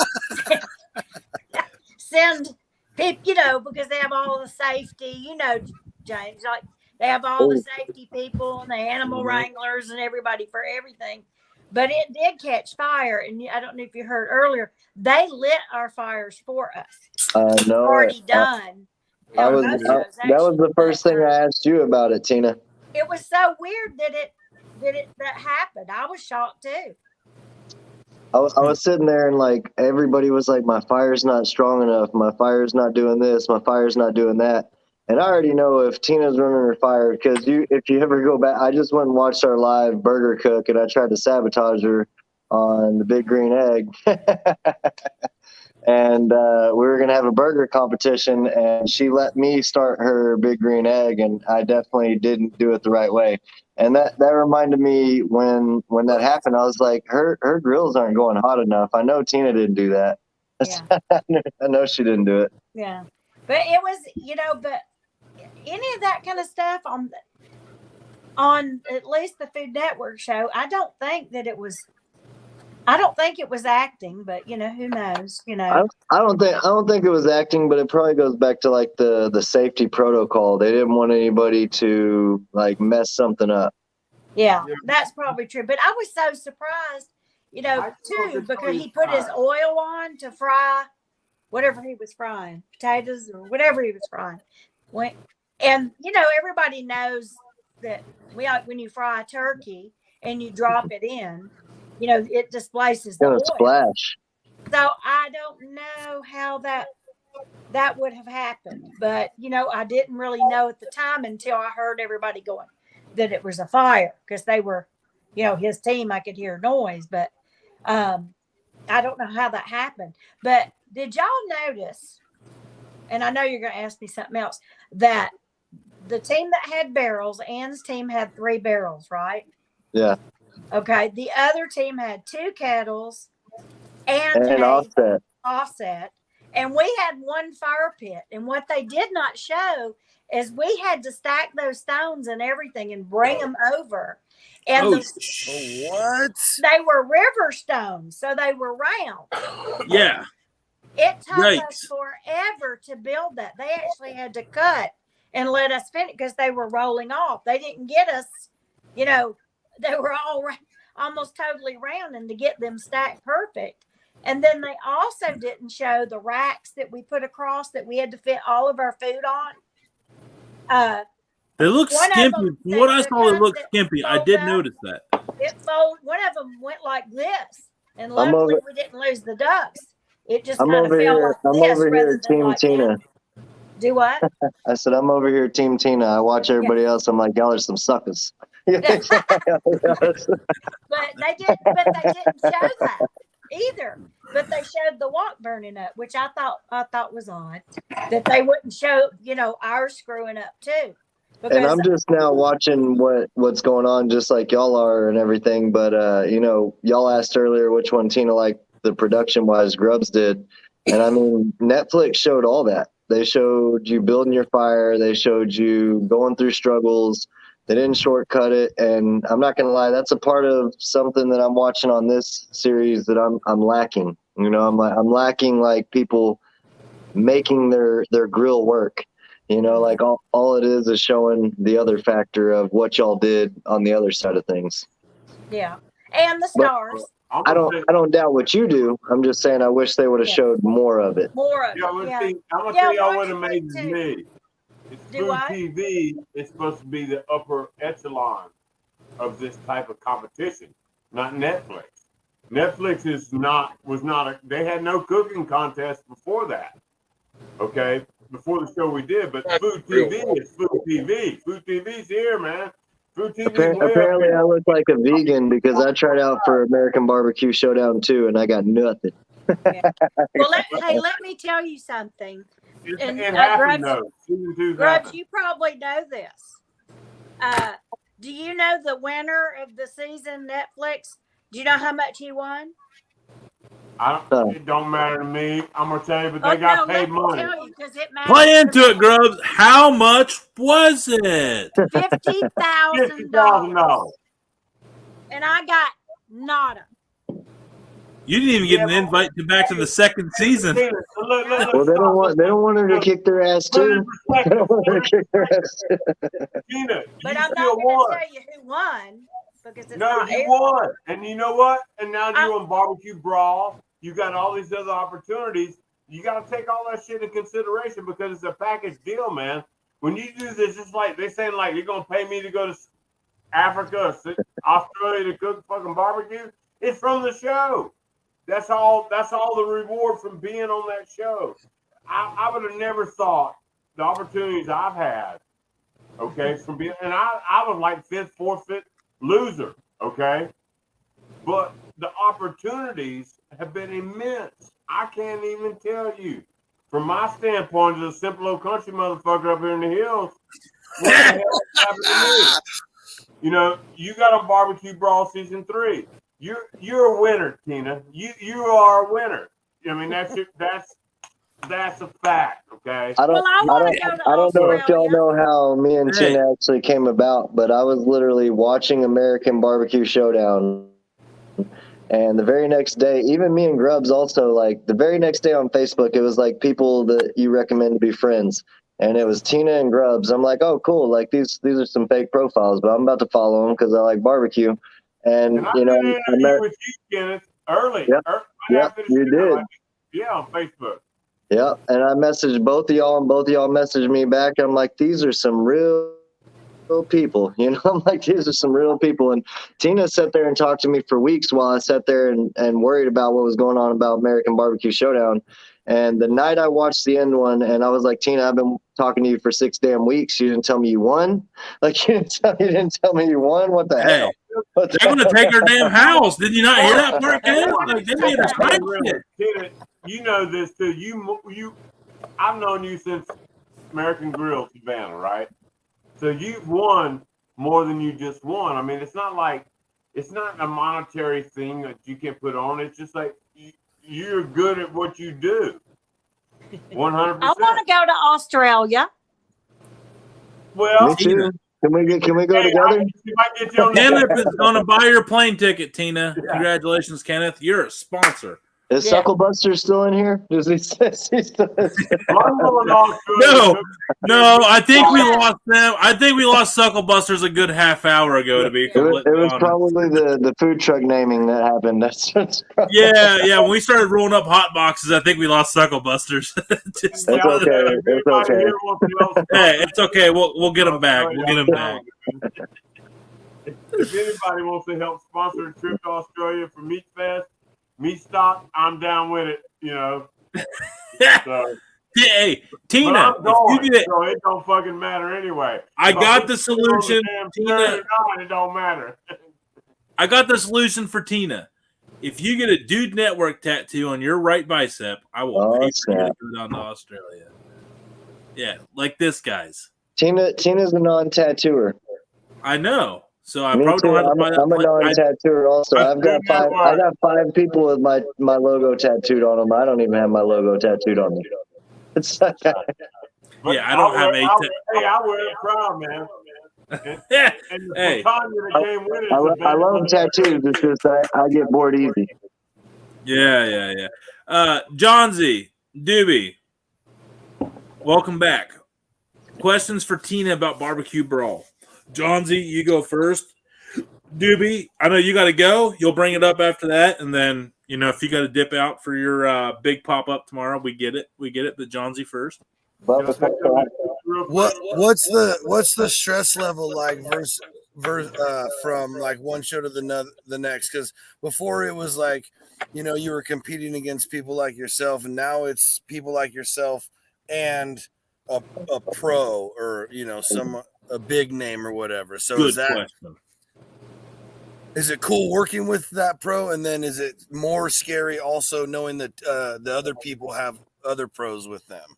send people, you know, because they have all the safety, you know, James, like they have all the safety people and the animal wranglers and everybody for everything. But it did catch fire, and I don't know if you heard earlier, they lit our fires for us. No, already done. that was the first thing I asked you about it, Tina. It was so weird that happened. I was shocked too. I was sitting there and like everybody was like, my fire's not strong enough. My fire's not doing this. My fire's not doing that. And I already know if Tina's running her fire, because if you ever go back, I just went and watched our live burger cook, and I tried to sabotage her on the Big Green Egg. And we were going to have a burger competition, and she let me start her Big Green Egg, and I definitely didn't do it the right way. And that reminded me when that happened, I was like, her grills aren't going hot enough. I know Tina didn't do that. Yeah. I know she didn't do it. Yeah. But it was, you know, but any of that kind of stuff on at least the Food Network show, I don't think it was acting, but you know, who knows, you know. I don't think it was acting, but it probably goes back to like the safety protocol. They didn't want anybody to like mess something up. Yeah, that's probably true. But I was so surprised, you know, too, because he put his oil on to fry whatever he was frying, potatoes or whatever he was frying. And you know, everybody knows that when you fry a turkey and you drop it in, you know, it displaces the oil. Splash. So I don't know how that would have happened, but you know, I didn't really know at the time until I heard everybody going that it was a fire, because they were, you know, his team. I could hear noise, but I don't know how that happened. But did y'all notice? And I know you're going to ask me something else, that the team that had barrels, Ann's team had 3 barrels, right? Yeah. Okay. The other team had 2 kettles and offset. And we had 1 fire pit. And what they did not show is we had to stack those stones and everything and bring them over. And what? They were river stones, so they were round. Yeah. It took us forever to build that. They actually had to cut and let us finish because they were rolling off. They didn't get us, you know, they were all almost totally round, and to get them stacked perfect. And then they also didn't show the racks that we put across that we had to fit all of our food on. They look skimpy. From what I saw, it looked skimpy. I did notice that. One of them went like this, and luckily we didn't lose the ducks. It just kind of fell like this. I'm over here, Team Tina. Do what? I said, I'm over here, Team Tina. I watch everybody else. I'm like, y'all are some suckers. But they didn't show that either. But they showed the wok burning up, which I thought was odd. That they wouldn't show, you know, ours screwing up too. And I'm just now watching what's going on, just like y'all are and everything. But you know, y'all asked earlier which one Tina liked the production wise. Grubbs did, and I mean, Netflix showed all that. They showed you building your fire. They showed you going through struggles. They didn't shortcut it. And I'm not gonna lie, that's a part of something that I'm watching on this series that I'm lacking. You know, I'm lacking like people making their grill work. You know, like all it is showing the other factor of what y'all did on the other side of things. Yeah, and the stars. I don't doubt what you do. I'm just saying I wish they would have showed more of it. More of it. I'm gonna tell y'all what amazes me. It's Food TV is supposed to be the upper echelon of this type of competition, not Netflix. Netflix they had no cooking contest before that. Okay, before the show we did, but Food TV is Food TV. Food TV's here, man. Food TV. Apparently, I look like a vegan because I tried out for American Barbecue Showdown 2 and I got nothing. Yeah. Well, let me tell you something. Grubbs, you probably know this. Do you know the winner of the season, Netflix? Do you know how much he won? It don't matter to me. I'm gonna tell you, but they got paid money. Play into it, Grubbs. How much was it? $50,000. and I got nada. You didn't even get an invite back to the second season. Look, Well, they don't want her to kick their ass too. They don't want her to kick their ass too. Tina, But you I'm still not going won. to tell you who won because it's No, not you aired. won. And you know what? And now you're on BBQ Brawl. You got all these other opportunities. You got to take all that shit into consideration because it's a package deal, man. When you do this, it's like they saying like you're gonna pay me to go to Africa or Australia to cook fucking barbecue. It's from the show. That's all the reward from being on that show. I would have never thought the opportunities I've had, okay, from being, and I was like fifth, fourth, fifth loser, okay? But the opportunities have been immense. I can't even tell you. From my standpoint, as a simple old country motherfucker up here in the hills, what the hell happened to me? You know, you got on BBQ Brawl season 3. You're a winner, Tina. You are a winner. I mean, that's a fact, okay? I don't know if y'all know how me and Tina actually came about, but I was literally watching American Barbecue Showdown. And the very next day, even me and Grubbs also, like the very next day on Facebook, it was like people that you recommend to be friends. And it was Tina and Grubbs. I'm like, oh, cool. Like these are some fake profiles, but I'm about to follow them because I like barbecue. And I you know, did an interview with you, Kenneth, early. Yep, you did. Yeah, on Facebook. Yeah, and I messaged both of y'all, and both of y'all messaged me back. I'm like, these are some real people, you know. I'm like, these are some real people. And Tina sat there and talked to me for weeks while I sat there and worried about what was going on about American Barbecue Showdown. And the night I watched the end one, and I was like, Tina, I've been talking to you for 6 damn weeks. You didn't tell me you won. Like, you didn't tell me you won. What the hell? They're going to take her damn house. Did you not hear that part, Ken? Like, they made her strike shit. Tina, you know this too. I've known you since American Grill Savannah, right? So you've won more than you just won. I mean, it's not a monetary thing that you can put on. It's just like you're good at what you do. 100%. I want to go to Australia. Well, me too. Can we go together? Kenneth is going to buy your plane ticket, Tina. Yeah. Congratulations, Kenneth. You're a sponsor. Is Sucklebuster still in here? Does he still? No. I think we lost them. I think we lost Sucklebusters a good half hour ago. To be completely honest, it was probably the food truck naming that happened. That's yeah. When we started rolling up hot boxes, I think we lost Sucklebusters. It's okay. It's okay. Hey, it's okay. We'll get them back. We'll get them back. If anybody wants to help sponsor a trip to Australia for Meat Fest, Meat Stock, I'm down with it, you know. So, hey, Tina, so it don't fucking matter anyway. I got the solution, Tina. It don't matter. I got the solution for Tina. If you get a Dude Network tattoo on your right bicep, I will pay for you to go down to Australia. Yeah, like this guy's. Tina's a non-tattooer. I know. So I probably don't have to buy that. I'm a non-tattooer also. I got 5 people with my logo tattooed on them. I don't even have my logo tattooed on me. Yeah, I don't have a. Hey, I wear it proud, man. And hey, I love tattoos. It's just I get bored easy. Yeah. John Z, Doobie, welcome back. Questions for Tina about BBQ Brawl. John Z, you go first. Doobie, I know you got to go. You'll bring it up after that, and then if you got to dip out for your big pop up tomorrow, we get it. But John Z first. What's the stress level like versus from like one show to the next? Because before it was like you were competing against people like yourself, and now it's people like yourself and a pro or a big name or whatever. So Good question. Is it cool working with that pro? And then is it more scary also knowing that the other people have other pros with them?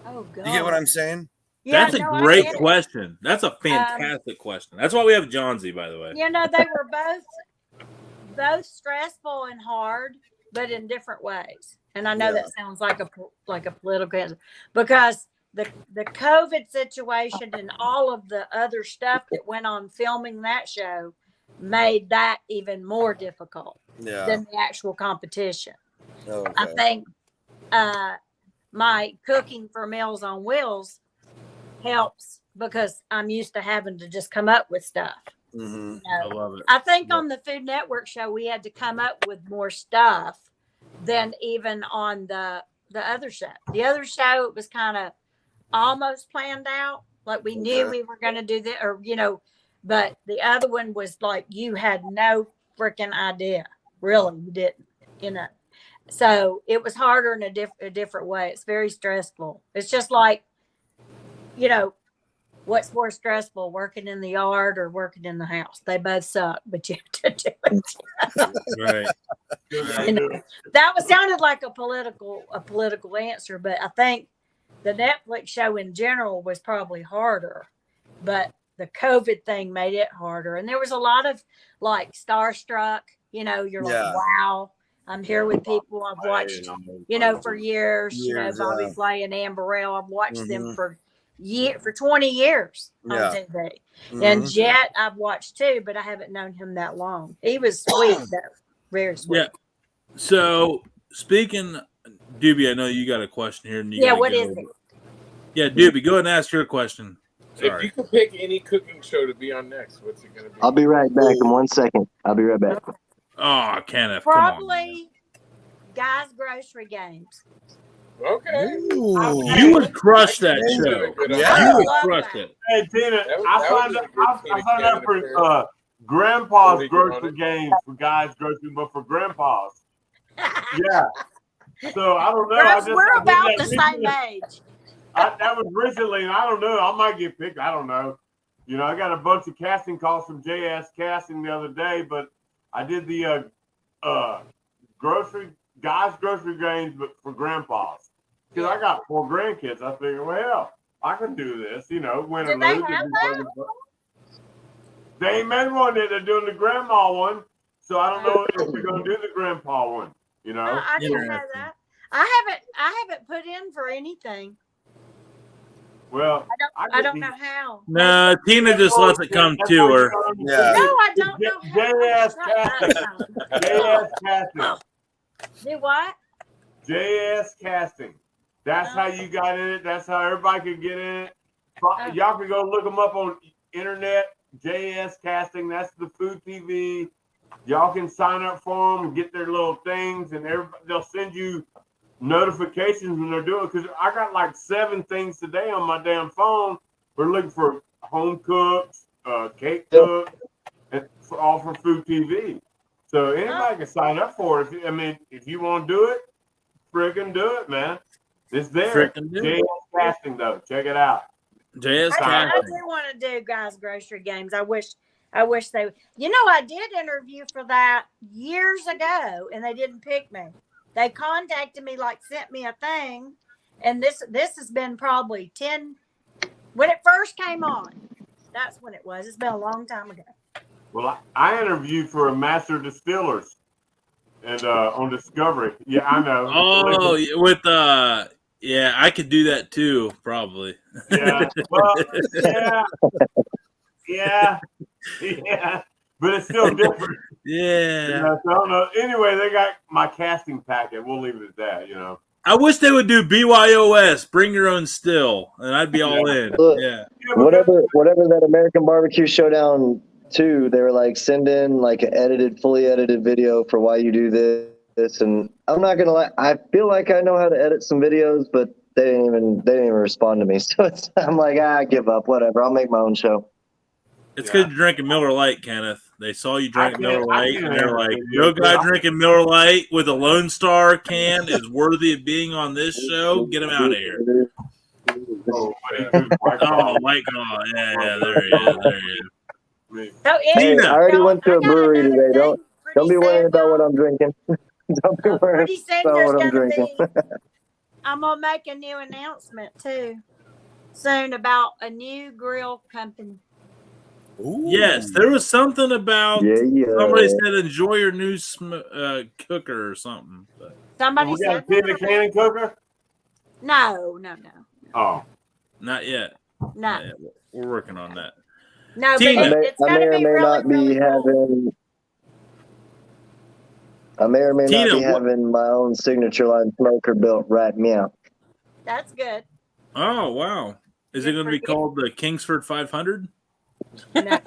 Oh, God. You get what I'm saying? Yeah, That's a great question. That's a fantastic question. That's why we have John Z, by the way. They were both stressful and hard, but in different ways. And I know that sounds like a political answer because the COVID situation and all of the other stuff that went on filming that show made that even more difficult Yeah. than the actual competition. Okay. I think my cooking for Meals on Wheels helps because I'm used to having to just come up with stuff. Mm-hmm. You know? I love it. I think Yeah. on the Food Network show, we had to come up with more stuff than even on the other show. The other show, it was kind of almost planned out. Like we knew Okay. we were going to do that, or, you know, but the other one was like you had no freaking idea. Really, you didn't, you know. So it was harder in a different way. It's very stressful. It's just like, you know, what's more stressful, working in the yard or working in the house? They both suck, but you have to do it. Right. You know, that was sounded like a political answer, but I think the Netflix show in general was probably harder, but the COVID thing made it harder. And there was a lot of like starstruck, you know, you're like, Yeah. wow, I'm here with people I've watched, you know, for years, you know, Years, Bobby yeah. Flay and Amberell. I've watched them Mhm. for 20 years on Yeah. TV. And Mhm. Jet I've watched too, but I haven't known him that long. He was sweet though. Very sweet. Yeah. So speaking, Doobie, I know you got a question here, and you Yeah, gotta what go. is it? Yeah, Doobie, go ahead and ask your question. If you Sorry. could pick any cooking show to be on next, what's it going to be? I'll be right back in 1 second. I'll be right back. Oh, Kenneth, come on. man. Probably Guys Grocery Games. Okay. Ooh. You would crush that That's been a show. good Yeah. You I would love crush that. it. Hey Tina, That I would signed be a up. good I Tina signed up Cannon for appearance. Grandpa's Booty on grocery it. games for guys grocery, but for grandpas. Yeah. So I don't know. Russ, we're I did about that the same recently. age. That was recently, and I don't know. I might get picked. I don't know. You know, I got a bunch of casting calls from JS Casting the other day, but I did the guys grocery games, but for grandpas. Because I got 4 grandkids. I figured, well, I can do this. You know, win or Do they lose. have that? They ain't made one yet. They're doing the grandma one, so I don't know if they're going to do the grandpa one. You know. Oh, I didn't know that. I haven't put in for anything. Well, I don't know how. No, Tina just lets it come to her. Yeah. No, I don't know how. JS Shut up, Casting. Tom. JS Casting. Do what? JS Casting. That's how you got in it. That's how everybody could get in it. Y'all can go look them up on internet. JS Casting. That's the food TV. Y'all can sign up for them and get their little things, and they'll send you notifications when they're doing it. Because I got like 7 things today on my damn phone. We're looking for home cooks, cake cooks, and all for food TV. So anybody can sign up for it. If you want to do it, freaking do it, man. It's there. Frickin' do it. JS Casting, though. Check it out. JS I Casting. do want to do Guys Grocery Games. I wish they. You know, I did interview for that years ago, and they didn't pick me. They contacted me, like sent me a thing, and this has been probably 10 when it first came on. That's when it was. It's been a long time ago. Well, I interviewed for a Master Distillers and on Discovery. Yeah, I know. Oh, with yeah, I could do that too, probably. Yeah. Well, yeah. But it's still different. Yeah. You know, so I don't know. Anyway, they got my casting packet. We'll leave it at that. You know. I wish they would do BYOS, bring your own still, and I'd be all in. Look, Yeah. Whatever that American Barbecue Showdown 2, they were like, send in like an fully edited video for why you do this. And I'm not gonna lie, I feel like I know how to edit some videos, but they didn't even respond to me. So I'm like, I give up. Whatever. I'll make my own show. It's because you're drinking Miller Lite, Kenneth. They saw you drink Miller Lite, and they're like, no no guy drinking Miller Lite with a Lone Star can is worthy of being on this show. Get him out of here. Oh, White Claw. Yeah, there he is. So Hey, Tina. I already went to a brewery today. Don't be worrying about what I'm drinking. Don't be worrying Pretty soon about there's what I'm gonna drinking. be. I'm gonna make a new announcement too soon about a new grill company. Ooh. Yes, there was something about Yeah. somebody said enjoy your new cooker or something. But Somebody We got said a Tina Cannon cooker. no. Oh, not yet. No. Not yet. We're working on that. No, but Tina. it's I going may to or be may really, not be really cool. having. I may or may Tina, not be having my own signature line smoker built right now. That's good. Oh, wow. Is it Good going to for be you. called the Kingsford 500? No.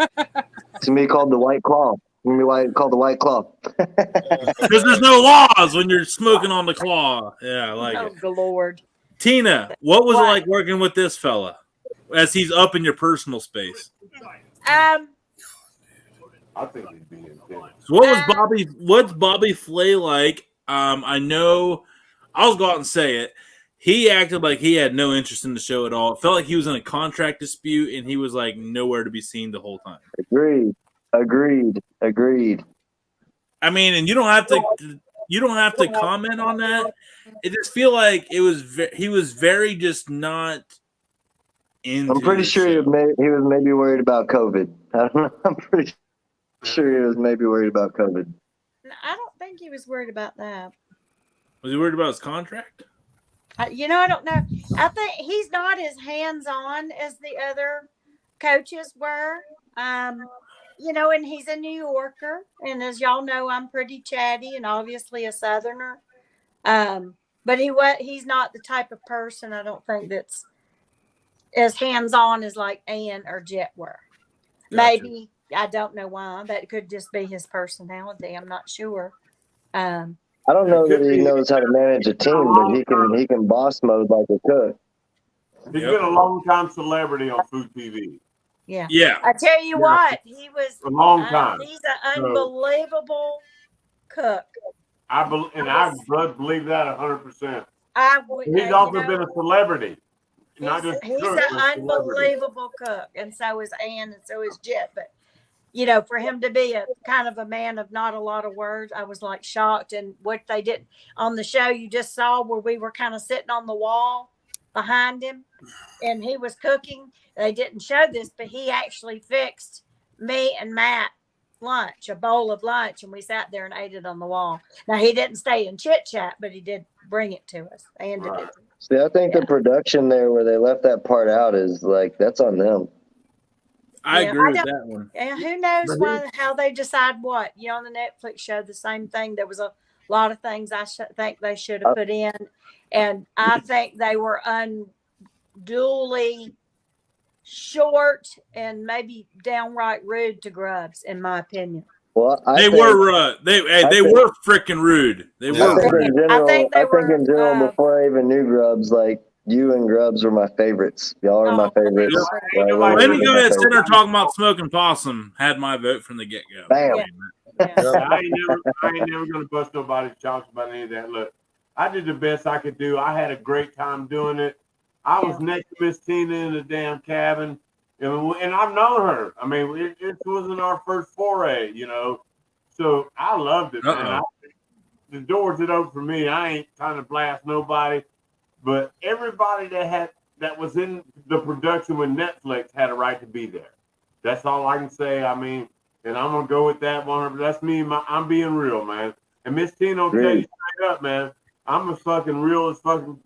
It's gonna be called the White Claw. It's gonna be called the White Claw. Because there's no laws when you're smoking on the claw. Yeah, I like Oh, it. Lord. Tina, what was it What? like working with this fella as he's up in your personal space? I think he'd be intense. So what's Bobby Flay like? I know I'll go out and say it. He acted like he had no interest in the show at all. It felt like he was in a contract dispute and he was like nowhere to be seen the whole time. Agreed. I mean, and you don't have to comment on that. It just feel like he was very just not into I'm pretty the sure show. he was maybe worried about COVID. I don't know. I'm pretty sure he was maybe worried about COVID. I don't think he was worried about that. Was he worried about his contract? I don't know. I think he's not as hands-on as the other coaches were. And he's a New Yorker, and as y'all know, I'm pretty chatty and obviously a Southerner. But he's not the type of person, I don't think, that's as hands-on as like Ann or Jet were. Gotcha. Maybe, I don't know why. That could just be his personality. I'm not sure. I don't know that he knows how to manage a team, but he can boss mode like a cook. He's been a long-time celebrity on Food TV. Yeah. Yeah. I tell you what, he was A long time. He's an unbelievable cook. I believe that 100%. He's also been a celebrity. He's an unbelievable cook, and so is Ann, and so is Jet. But for him to be a kind of a man of not a lot of words, I was like shocked. And what they did on the show you just saw, where we were kind of sitting on the wall behind him, and he was cooking. They didn't show this, but he actually fixed me and Matt lunch, a bowl of lunch, and we sat there and ate it on the wall. Now he didn't stay and chit chat, but he did bring it to us. And did it. See, I think the production there where they left that part out is like that's on them. I agree with that one. And who knows how they decide what. On the Netflix show, the same thing. There was a lot of things I think they should have put in, and I think they were unduly short and maybe downright rude to Grubbs, in my opinion. Well, they were freaking rude. They were. I think in general, before I even knew Grubbs, like you and Grubbs were my favorients. Y'all are my favorites. Let me go ahead and sit there talking about smoking possum. Had my vote from the get go. Bam. I ain't never gonna bust nobody's chops about any of that. Look, I did the best I could do. I had a great time doing it. I was next to Miss Tina in the damn cabin, and I've known her. I mean, it wasn't our first foray, So I loved it, man. The doors had opened for me. I ain't trying to blast nobody, but everybody that was in the production with Netflix had a right to be there. That's all I can say. I mean, and I'm gonna go with that 100%. That's me. I'm being real, man. And Miss Tina will tell you straight up, man. I'm as fucking real as fucking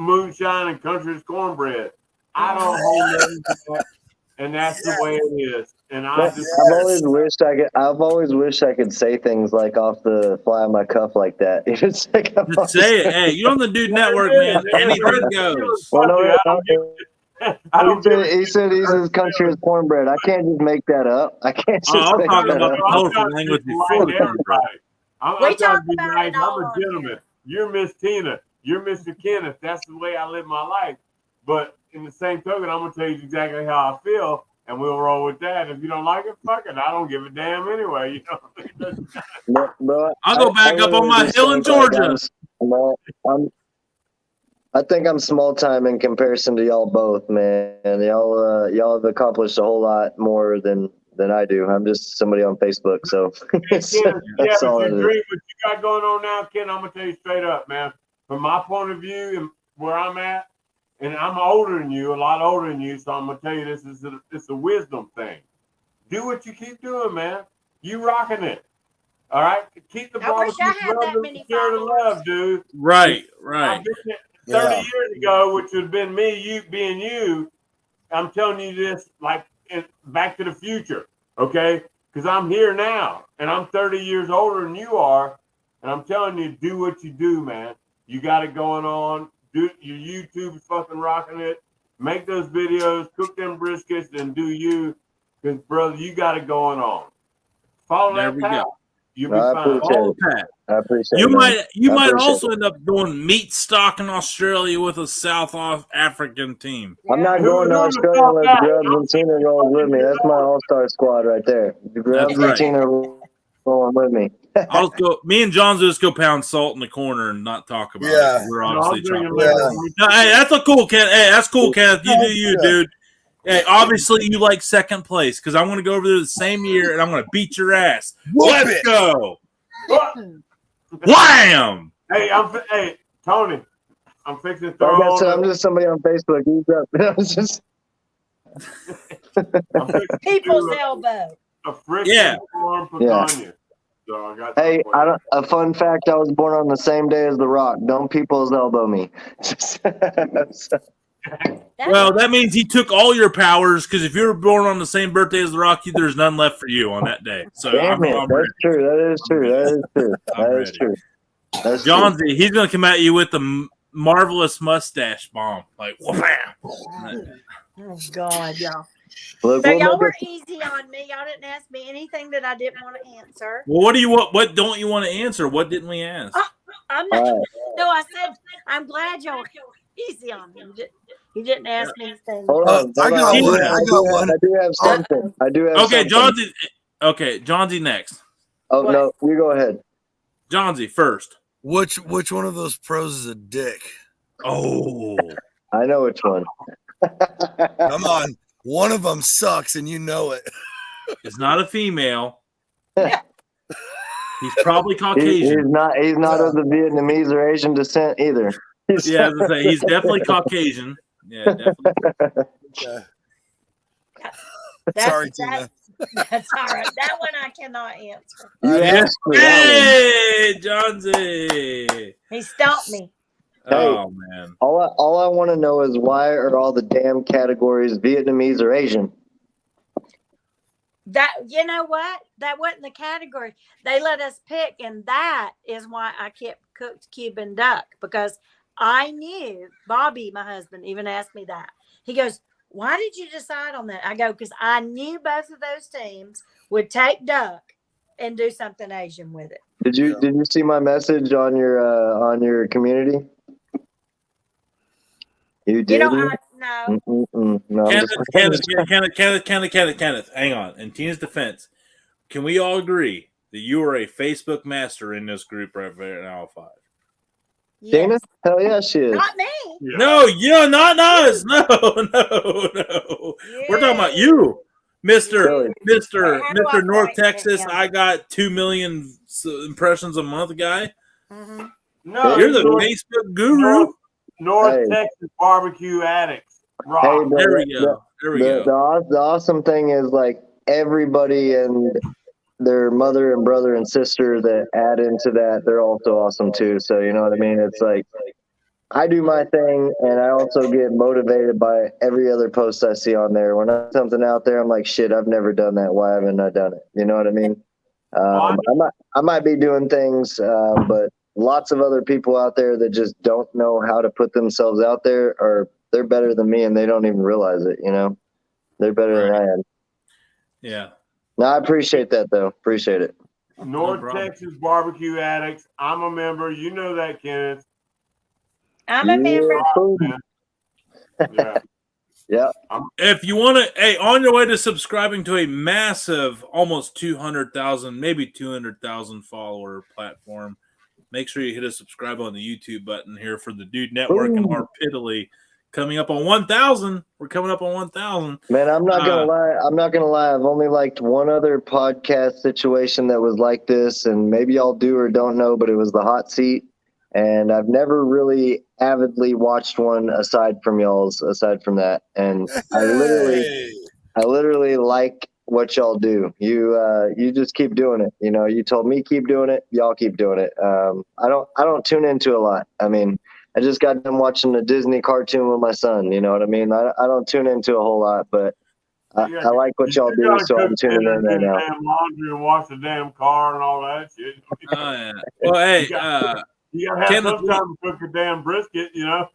moonshine and country as cornbread. I don't hold nothing back, and that's the way it is. And I've always wished I could say things like off the fly of my cuff like that. Just say it. Hey, you're on the Dude Network, man. Anything goes. He said he's as country as cornbread. I can't just make that up. I can't just make that up. Colorful language before the cornbread. I'm trying to be nice. I'm a gentleman. You're Miss Tina. You're Mr. Kenneth. That's the way I live my life. But in the same token, I'm going to tell you exactly how I feel, and we'll roll with that. If you don't like it, fuck it. I don't give a damn anyway. Bro, I'll go back up on my hill in Georgia. I think I'm small time in comparison to y'all both, man. Y'all have accomplished a whole lot more than I do. I'm just somebody on Facebook, so that's all it is. What you got going on now, Ken, I'm going to tell you straight up, man. From my point of view and where I'm at, and I'm older than you, a lot older than you, so I'm going to tell you it's a wisdom thing. Do what you keep doing, man. You rocking it. All right? Keep the ball. I wish I had that many followers. Love, dude. Right. 30 years ago, which would have been me, you being you, I'm telling you this like Back to the Future, okay? Because I'm here now, and I'm 30 years older than you are, and I'm telling you, do what you do, man. You got it going on. Do your YouTube is fucking rocking it. Make those videos, cook them briskets, and do you. Because, brother, you got it going on. Follow There that we path. go. You'll be I fine. appreciate All it. Pat. I appreciate You it. might also end up doing meat stock in Australia with a South African team. I'm not Who- going to who Australia the fuck unless that? Grubs and Tina rolls with me. That's my all-star squad right there. Grubs and right. Tina rolling with me. I'll go. Me and John's just go pound salt in the corner and not talk about Yeah. it. We're No, obviously I'm drinking chopping. liquor. No, hey, that's a cool, Kenneth. Hey, that's cool, Kenneth. You do you, Yeah. dude. Hey, obviously you like second place because I'm going to go over there the same year and I'm going to beat your ass. Whoop Let's it. go. What? Wham! Hey, Tony, I'm fixing to throw Like I said, on. I'm just somebody on Facebook. He's up. It's just, I'm fixing to People's do elbow. a friction Yeah. form for Yeah. Tanya. So I got hey, something for you. a fun fact: I was born on the same day as The Rock. Don't people's elbow me. Well, that means he took all your powers because if you were born on the same birthday as the Rocky, there's none left for you on that day. So Damn it! I'm That's ready. true. That is true. That is true. I'm That is ready. true. That's true. Johnsy, he's going to come at you with the marvelous mustache bomb. Like, wham! Oh God, y'all. Look, So we'll y'all make were it- easy on me. Y'all didn't ask me anything that I didn't want to answer. Well, what do you want? What don't you want to answer? What didn't we ask? I'm not. All right. No, I said I'm glad y'all were easy on me. You didn't ask me anything. Hold on. I got on. one. I got one. I do have something. I do have Okay, something. Johnsy next. Oh What? no, you go ahead. Johnsy first. Which one of those pros is a dick? Oh, I know which one. Come on. One of them sucks, and you know it. it's not a female. He's probably He's Caucasian. not of the Vietnamese or Asian descent either. Yeah, as I say, he's definitely Caucasian. Yeah, definitely. Okay. That's, Sorry, Tina. That's all right. That one I cannot answer. You Yeah. asked for that Hey, Johnsy. He stumped me. Oh man. one. All I want to know is why are all the damn categories Vietnamese or Asian? That you know what? That wasn't the category. They let us pick, and that is why I kept cooked Cuban duck because I knew Bobby, my husband, even asked me that. He goes, "Why did you decide on that?" I go, "Because I knew both of those teams would take duck and do something Asian with it." Did you see my message on your community? You did. You know, no. No, I'm Kenneth, hang on. In Tina's defense, can we all agree that you are a Facebook master in this group right now, 5? Dana? Yes. Hell yeah, she is. Not me. Yeah. No, not us. No. We're talking about you, Mister Really? How do I North write Texas. that? I got 2 million impressions a month, guy. Mm-hmm. No, You're the North, Facebook guru. North Hey. Texas barbecue addicts. Rock. Hey, but There we go. There we go. The awesome thing is like everybody and their mother and brother and sister that add into that, they're also awesome too. So you know what I mean? It's like I do my thing and I also get motivated by every other post I see on there. When I put something out there, I'm like, shit, I've never done that. Why haven't I done it? You know what I mean? I might be doing things, but lots of other people out there that just don't know how to put themselves out there, or they're better than me and they don't even realize it. You know, they're better than I am. Yeah. No, I appreciate that though. Appreciate it. North problem. Texas barbecue addicts. I'm a member. You know that, Kenneth. I'm a member. Yeah. Yeah. If you want to, hey, on your way to subscribing to a massive, almost 200,000, maybe 200,000 follower platform, make sure you hit a subscribe on the YouTube button here for the Dude Network and our Piddly. Coming up on 1,000. We're coming up on 1,000. Man, I'm not gonna lie. I'm not gonna lie. I've only liked one other podcast situation that was like this, and maybe y'all do or don't know, but it was the hot seat. And I've never really avidly watched one aside from y'all's. Aside from that, and I literally like what y'all do. You just keep doing it. You know, you told me keep doing it. Y'all keep doing it. I don't tune into a lot. I mean, I just got done watching a Disney cartoon with my son. You know what I mean? I don't tune into a whole lot, but I like what y'all do, so I'm tuning in right now. Damn laundry and wash the damn car and all that shit. Oh yeah. Well, hey, you gotta have some time to cook a damn brisket, you know.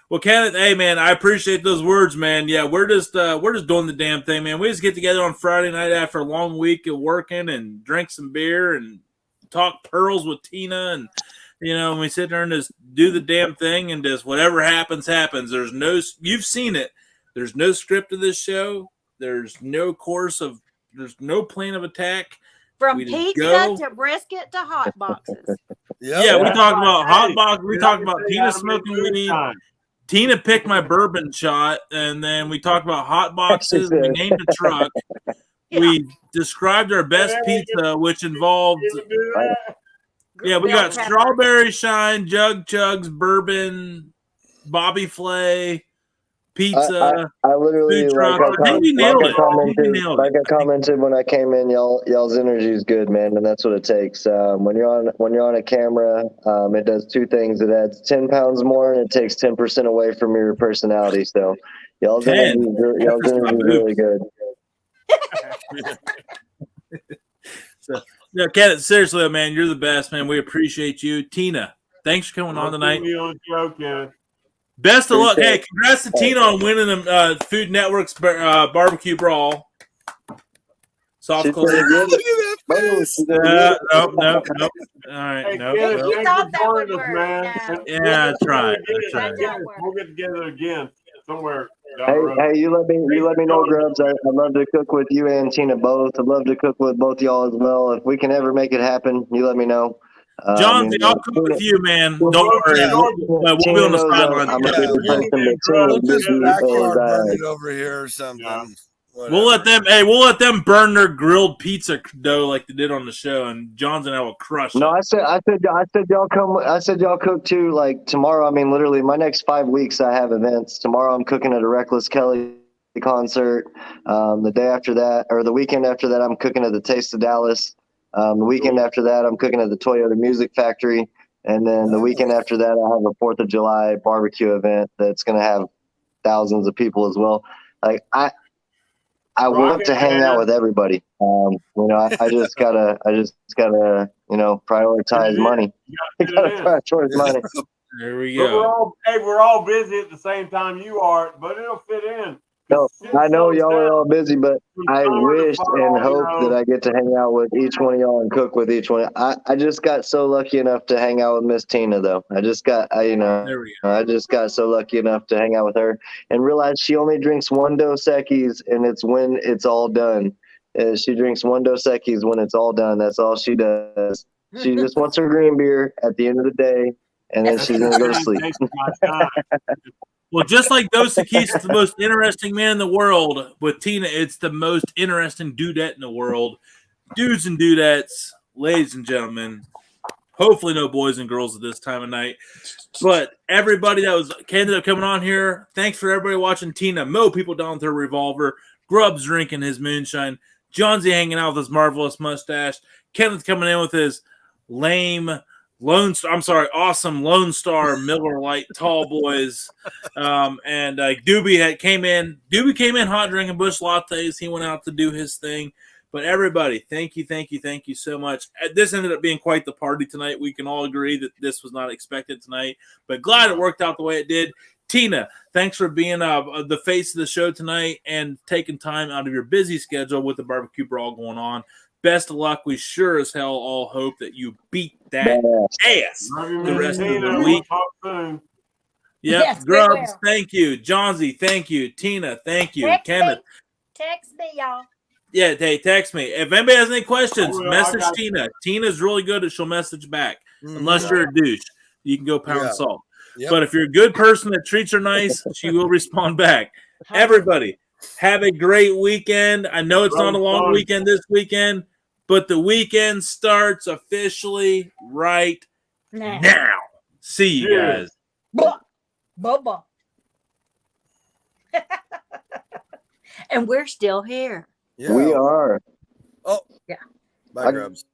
Well, Kenneth, hey man, I appreciate those words, man. Yeah, we're just doing the damn thing, man. We just get together on Friday night after a long week of working and drink some beer and talk pearls with Tina, and we sit there and just do the damn thing, and just whatever happens. You've seen it. There's no script of this show. There's no plan of attack. From pizza to brisket to hot boxes. Yeah, we talked about hot box. We talked about Tina smoking weed. Tina picked my bourbon shot, and then we talked about hot boxes. We named a truck. Yeah. We described our best pizza, which involved. Yeah, we got strawberry shine, jug chugs, bourbon, Bobby Flay, pizza. I literally like I commented when I came in. Y'all's energy is good, man, and that's what it takes. When you're on a camera, it does two things. It adds 10 pounds more, and it takes 10% away from your personality. So y'all's energy is really good. So, Kenneth, seriously, man, you're the best, man. We appreciate you. Tina, thanks for coming on tonight. Best of luck. Hey, congrats to Tina on winning the Food Network's BBQ Brawl. Soft close. Look at that face. Nope. All right, hey, nope. You thought that would work. Man. Yeah, that's right. We'll get together again somewhere. Hey, you let me know, Grubs. I'd love to cook with you and Tina both. I'd love to cook with both y'all as well. If we can ever make it happen, you let me know. John, I'll cook with you, man. Don't worry. We'll be on the sideline. We'll just backyard burn it over here or something. Yeah. We'll let them burn their grilled pizza dough like they did on the show, and John's and I will crush it. No, I said y'all come. I said y'all cook too. Like tomorrow, I mean, literally, my next 5 weeks I have events. Tomorrow I'm cooking at a Reckless Kelly concert. The day after that, or the weekend after that, I'm cooking at the Taste of Dallas. The weekend after that, I'm cooking at the Toyota Music Factory, and then the weekend after that, I have a 4th of July barbecue event that's going to have thousands of people as well. Like I want to hang out with everybody. I just gotta, prioritize money. I gotta prioritize money. There we go. We're all busy at the same time you are, but it'll fit in. No, I know y'all are all busy, but I wish and hope that I get to hang out with each one of y'all and cook with each one. I just got so lucky enough to hang out with Miss Tina, though. I just got so lucky enough to hang out with her and realize she only drinks one Dos Equis, and it's when it's all done. She drinks one Dos Equis when it's all done. That's all she does. She just wants her green beer at the end of the day, and then she's gonna go to sleep. Well, just like Dos Equis is the most interesting man in the world, with Tina, it's the most interesting dudette in the world. Dudes and dudettes, ladies and gentlemen, hopefully no boys and girls at this time of night. But everybody that was ended up coming on here, thanks for everybody watching Tina mow people down with her revolver, Grubbs drinking his moonshine, Johnsy hanging out with his marvelous mustache, Kenneth coming in with his awesome Lone Star Miller Lite Tall Boys, and Doobie came in hot drinking Busch lattes. He went out to do his thing. But everybody, thank you so much. This ended up being quite the party tonight. We can all agree that this was not expected tonight, but glad it worked out the way it did. Tina, thanks for being the face of the show tonight and taking time out of your busy schedule with the BBQ Brawl going on. Best of luck. We sure as hell all hope that you beat that ass the rest of the week. Yep. Yes, Grubbs, thank you. Johnsy, thank you. Tina, thank you. Kenneth. Text me, y'all. Yeah, hey, text me. If anybody has any questions, message Tina. Tina's really good at she'll message back. Unless you're a douche. You can go pound salt. Yep. But if you're a good person that treats her nice, she will respond back. Everybody, have a great weekend. I know it's not a long weekend this weekend, but the weekend starts officially right now. See you guys. Bubba. And we're still here. Yeah. We are. Oh, yeah. Bye, Grubs.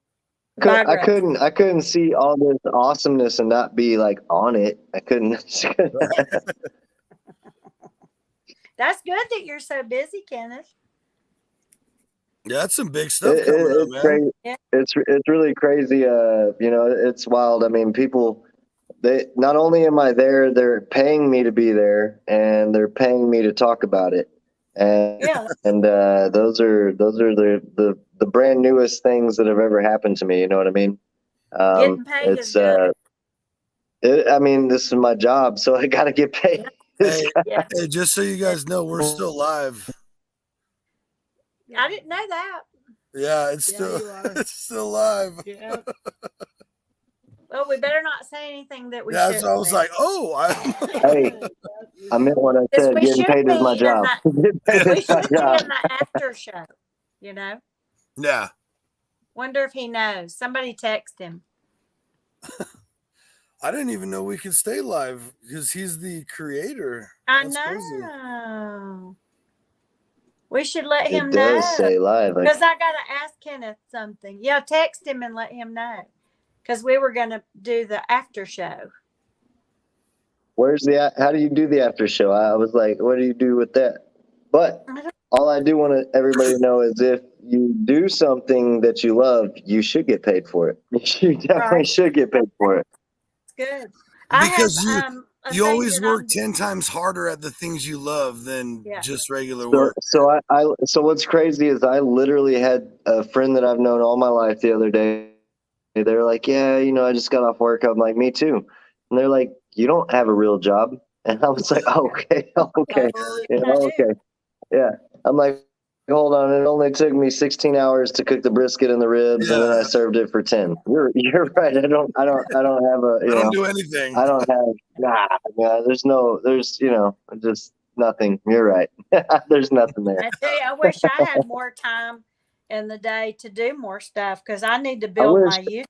I couldn't see all this awesomeness and not be like on it. I couldn't. That's good that you're so busy, Kenneth. Yeah, that's some big stuff coming up, It's man. crazy. Yeah. It's really crazy. It's wild. I mean, people. They not only am I there, they're paying me to be there, and they're paying me to talk about it. Yeah. And those are the brand newest things that have ever happened to me. You know what I mean? Getting paid is good. I mean, this is my job, so I got to get paid. Hey, Yeah. hey, just so you guys know, we're still live. I didn't know that. Yeah, it's Yeah, still you are. it's still live. Yeah. Well, we better not say anything that we Yeah, shouldn't. so I was be. like, oh, Hey, I meant what I Because said. we Getting should paid is be my in job. Getting paid We is my should be job. in the after show. You know. yeah. Wonder if he knows. Somebody text him. I didn't even know we could stay live because he's the creator. I That's crazy. know. We should let him It know. does say live. Because I got to ask Kenneth something. Yeah, text him and let him know. Because we were going to do the after show. Where's how do you do the after show? I was like, what do you do with that? But all I do want everybody to know is if you do something that you love, you should get paid for it. You definitely Right. should get paid for it. It's good. Because I have, a you thing always that work I'm- 10 times harder at the things you love than Yeah. just regular So, work. so what's crazy is I literally had a friend that I've known all my life the other day. They're like, yeah, I just got off work. I'm like, me too. And they're like, you don't have a real job. And I was like, okay. Okay. Yeah. I'm like, hold on. It only took me 16 hours to cook the brisket and the ribs, and then I served it for 10. You're right. I don't have a, I don't do anything. I don't have, there's just nothing. You're right. There's nothing there. I tell you, I wish I had more time in the day to do more stuff because I need to build my youth.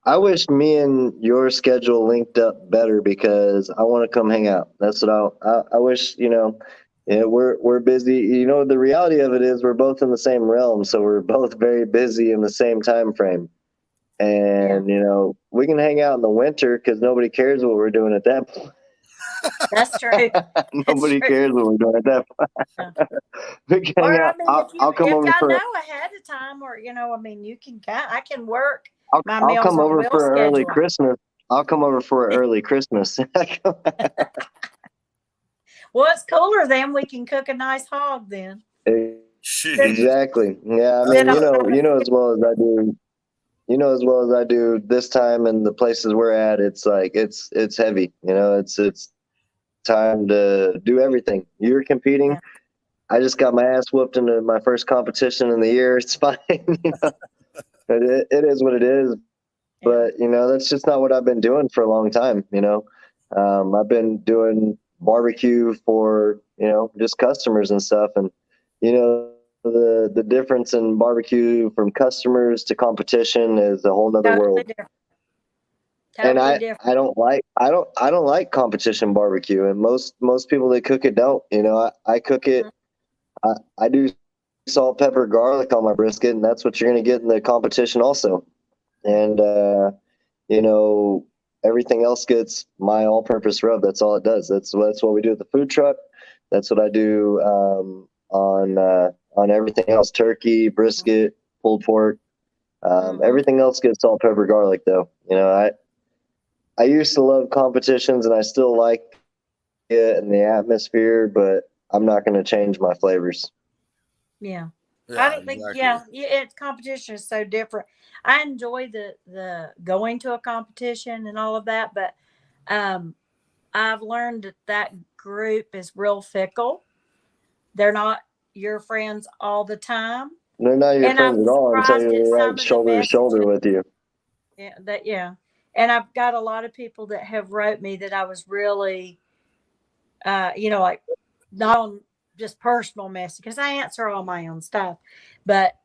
I wish me and your schedule linked up better because I want to come hang out. That's what I wish, we're busy. The reality of it is we're both in the same realm. So we're both very busy in the same time frame. And, we can hang out in the winter because nobody cares what we're doing at that point. That's true. Nobody cares what we're doing at that point. We can hang out. I'll come over if for I know ahead of time or, you can I can work. I'll come over for an early Christmas. I'll come over for an early Christmas. Well, it's cooler then. We can cook a nice hog then. Exactly. Yeah, I mean, as well as I do. As well as I do this time and the places we're at, it's like it's heavy. It's time to do everything. You're competing. Yeah. I just got my ass whooped into my first competition in the year. It's fine. But it is what it is. But that's just not what I've been doing for a long time. I've been doing barbecue for just customers and stuff, and the difference in barbecue from customers to competition is a whole nother world. Different. And I don't like competition barbecue, and most people that cook it don't. I cook it. I do salt, pepper, garlic on my brisket, and that's what you're going to get in the competition also. And everything else gets my all-purpose rub. That's all it does. That's what we do at the food truck. That's what I do on everything else: turkey, brisket, pulled pork. Everything else gets salt, pepper, garlic, though. I used to love competitions, and I still like it and the atmosphere, but I'm not going to change my flavors. Yeah. I don't think, competition is so different. I enjoy the going to a competition and all of that, but I've learned that group is real fickle. They're not your friends all the time. They're not your friends at all until you're right shoulder to shoulder with you. Yeah. And I've got a lot of people that have wrote me that I was really, like not on just personal message because I answer all my own stuff, but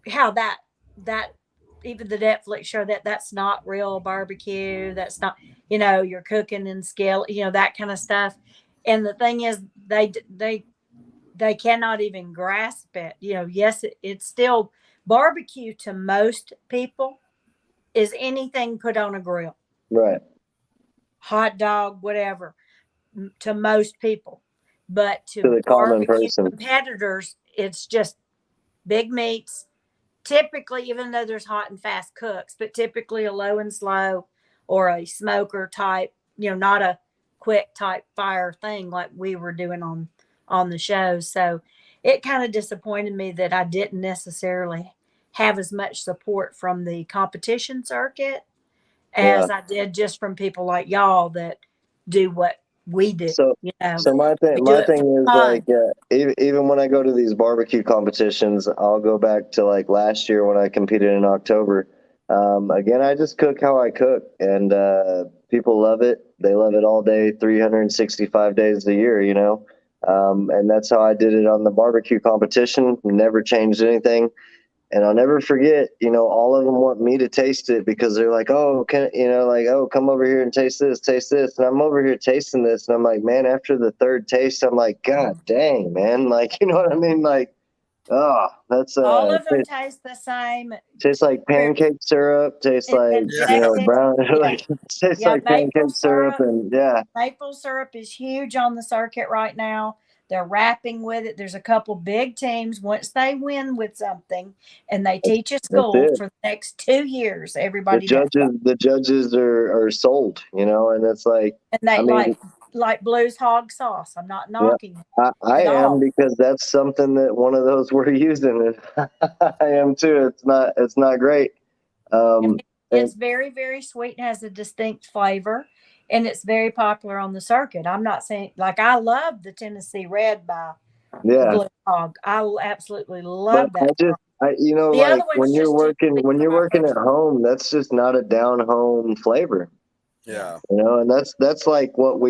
how that even the Netflix show that's not real barbecue. That's not, you're cooking and scale, that kind of stuff. And the thing is, they cannot even grasp it. Yes, it's still barbecue to most people is anything put on a grill. Right. Hot dog, whatever, to most people. But To to the common barbecue person. competitors, it's just big meats. Typically, even though there's hot and fast cooks, but typically a low and slow or a smoker type, not a quick type fire thing like we were doing on the show. So it kind of disappointed me that I didn't necessarily have as much support from the competition circuit Yeah. as I did just from people like y'all that do what we do. So, so my We thing, do my it for thing is fun. like, even when I go to these barbecue competitions, I'll go back to like last year when I competed in October. Again, I just cook how I cook, and people love it. They love it all day, 365 days a year, and that's how I did it on the barbecue competition. Never changed anything. And I'll never forget, all of them want me to taste it because they're like, oh, oh, come over here and taste this. And I'm over here tasting this. And I'm like, man, after the third taste, I'm like, God dang, man. Like, you know what I mean? Like, oh, that's, All of them taste the same. tastes like pancake syrup, tastes like, Injected, brown, like, tastes like pancake syrup. And maple syrup is huge on the circuit right now. They're rapping with it. There's a couple big teams. Once they win with something and they teach a school for the next 2 years, everybody does. The judges are sold, and it's like, and they like Blues hog sauce. I'm not knocking. I am, because that's something that one of those we're using. And I am too. It's not great. It's very, very sweet and has a distinct flavor, and it's very popular on the circuit. I'm not saying, like, I love the Tennessee Red by Blue Hog. I absolutely love that. Like when you're working at home, that's just not a down home flavor. Yeah. And that's like what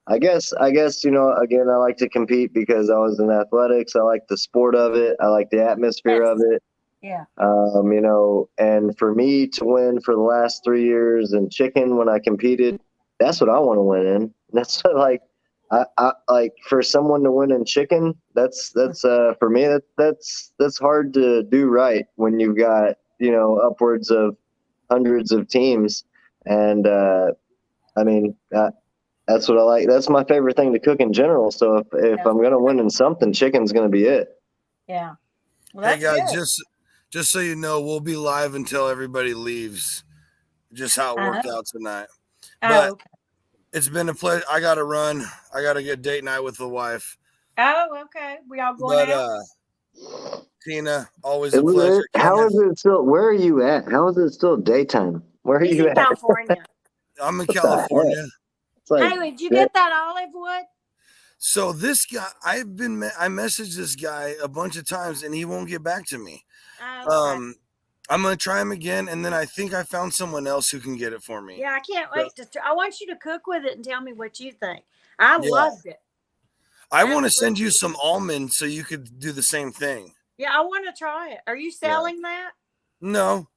I guess, again, I like to compete because I was in athletics. I like the sport of it. I like the atmosphere of it. Yeah. And for me to win for the last 3 years in chicken when I competed, that's what I want to win in. That's like, I like, for someone to win in chicken, that's for me, that's hard to do right when you've got, upwards of hundreds of teams. And, I mean, that's what I like. That's my favorite thing to cook in general. So if I'm going to win in something, chicken's going to be it. Yeah. Well, hey guys, just so you know, we'll be live until everybody leaves. Just how it worked out tonight. But it's been a pleasure. I got to run. I got to get date night with the wife. Oh, okay. We all going out? Tina, always a pleasure. How is it still? Where are you at? How is it still daytime? Where are you in at? California. I'm in California. Hey, did you get that olive wood? So this guy, I messaged this guy a bunch of times and he won't get back to me. I'm gonna try him again, and then I think I found someone else who can get it for me. Yeah, I can't wait I want you to cook with it and tell me what you think. I loved it. I want to send you some almonds so you could do the same thing. Yeah, I want to try it. Are you selling that? No.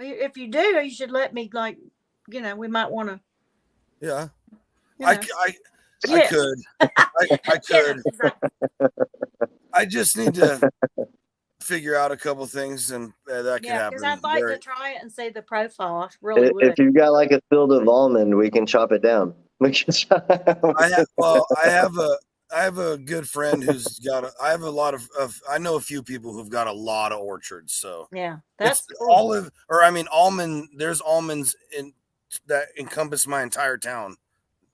If you do, you should let me, like, we might want to. Yeah. I could. I could. I just need to figure out a couple things, and that could happen. Because I'd like to try it and see the profile. I really would. If you've got like a field of almond, we can chop it down. I have a good friend who's got. I have a lot of. I know a few people who've got a lot of orchards. So yeah, that's cool. Almond. There's almonds that encompass my entire town.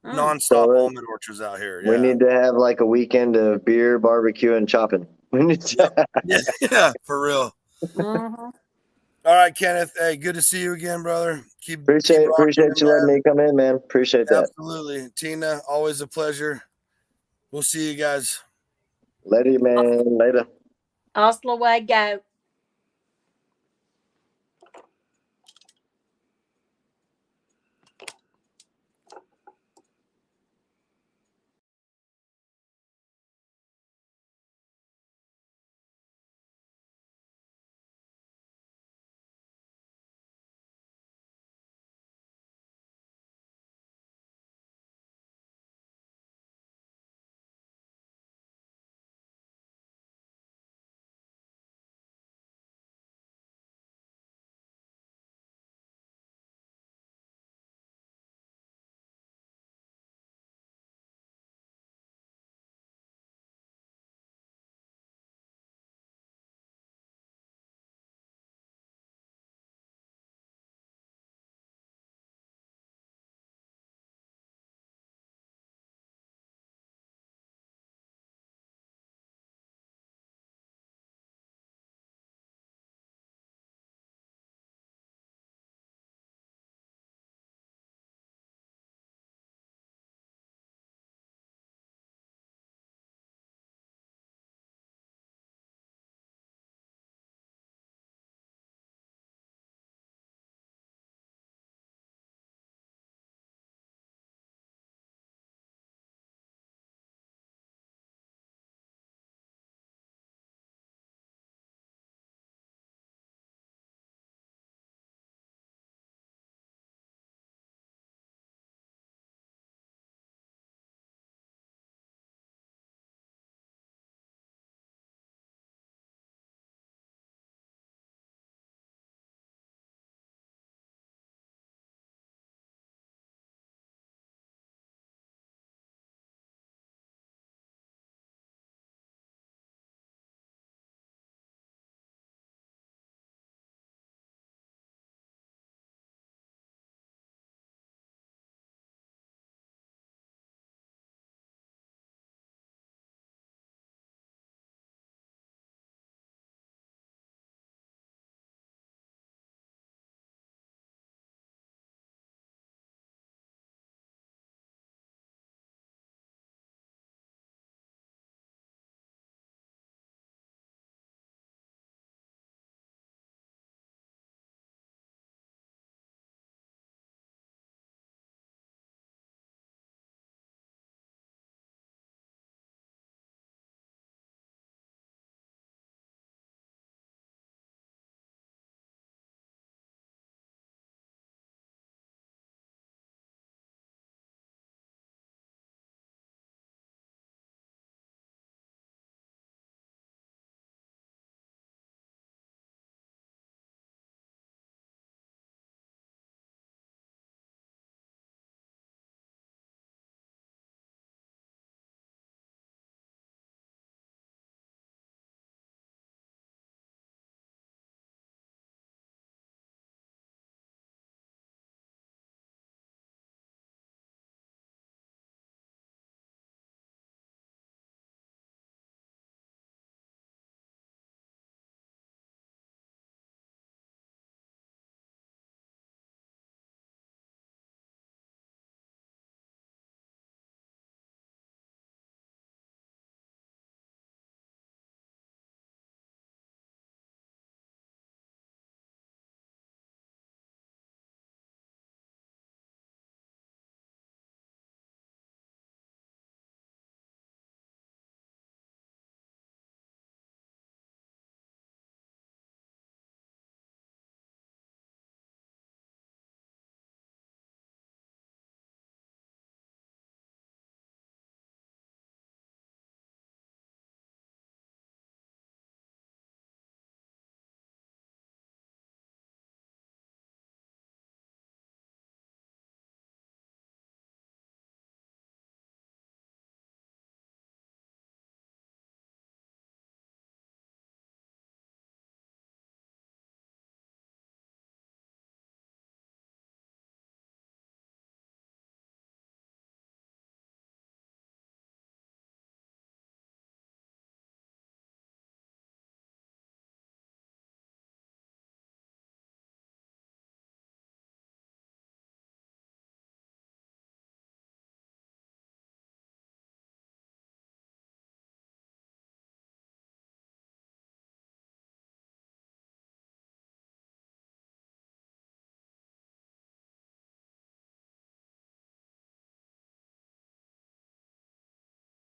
Nonstop almond orchards out here. Yeah. We need to have like a weekend of beer, barbecue, and chopping. We need to. Yeah, for real. Mm-hmm. All right, Kenneth. Hey, good to see you again, brother. Appreciate you letting me come in, man. Appreciate that. Absolutely. Tina, always a pleasure. We'll see you guys. Later, man. Later. Oslo way, go.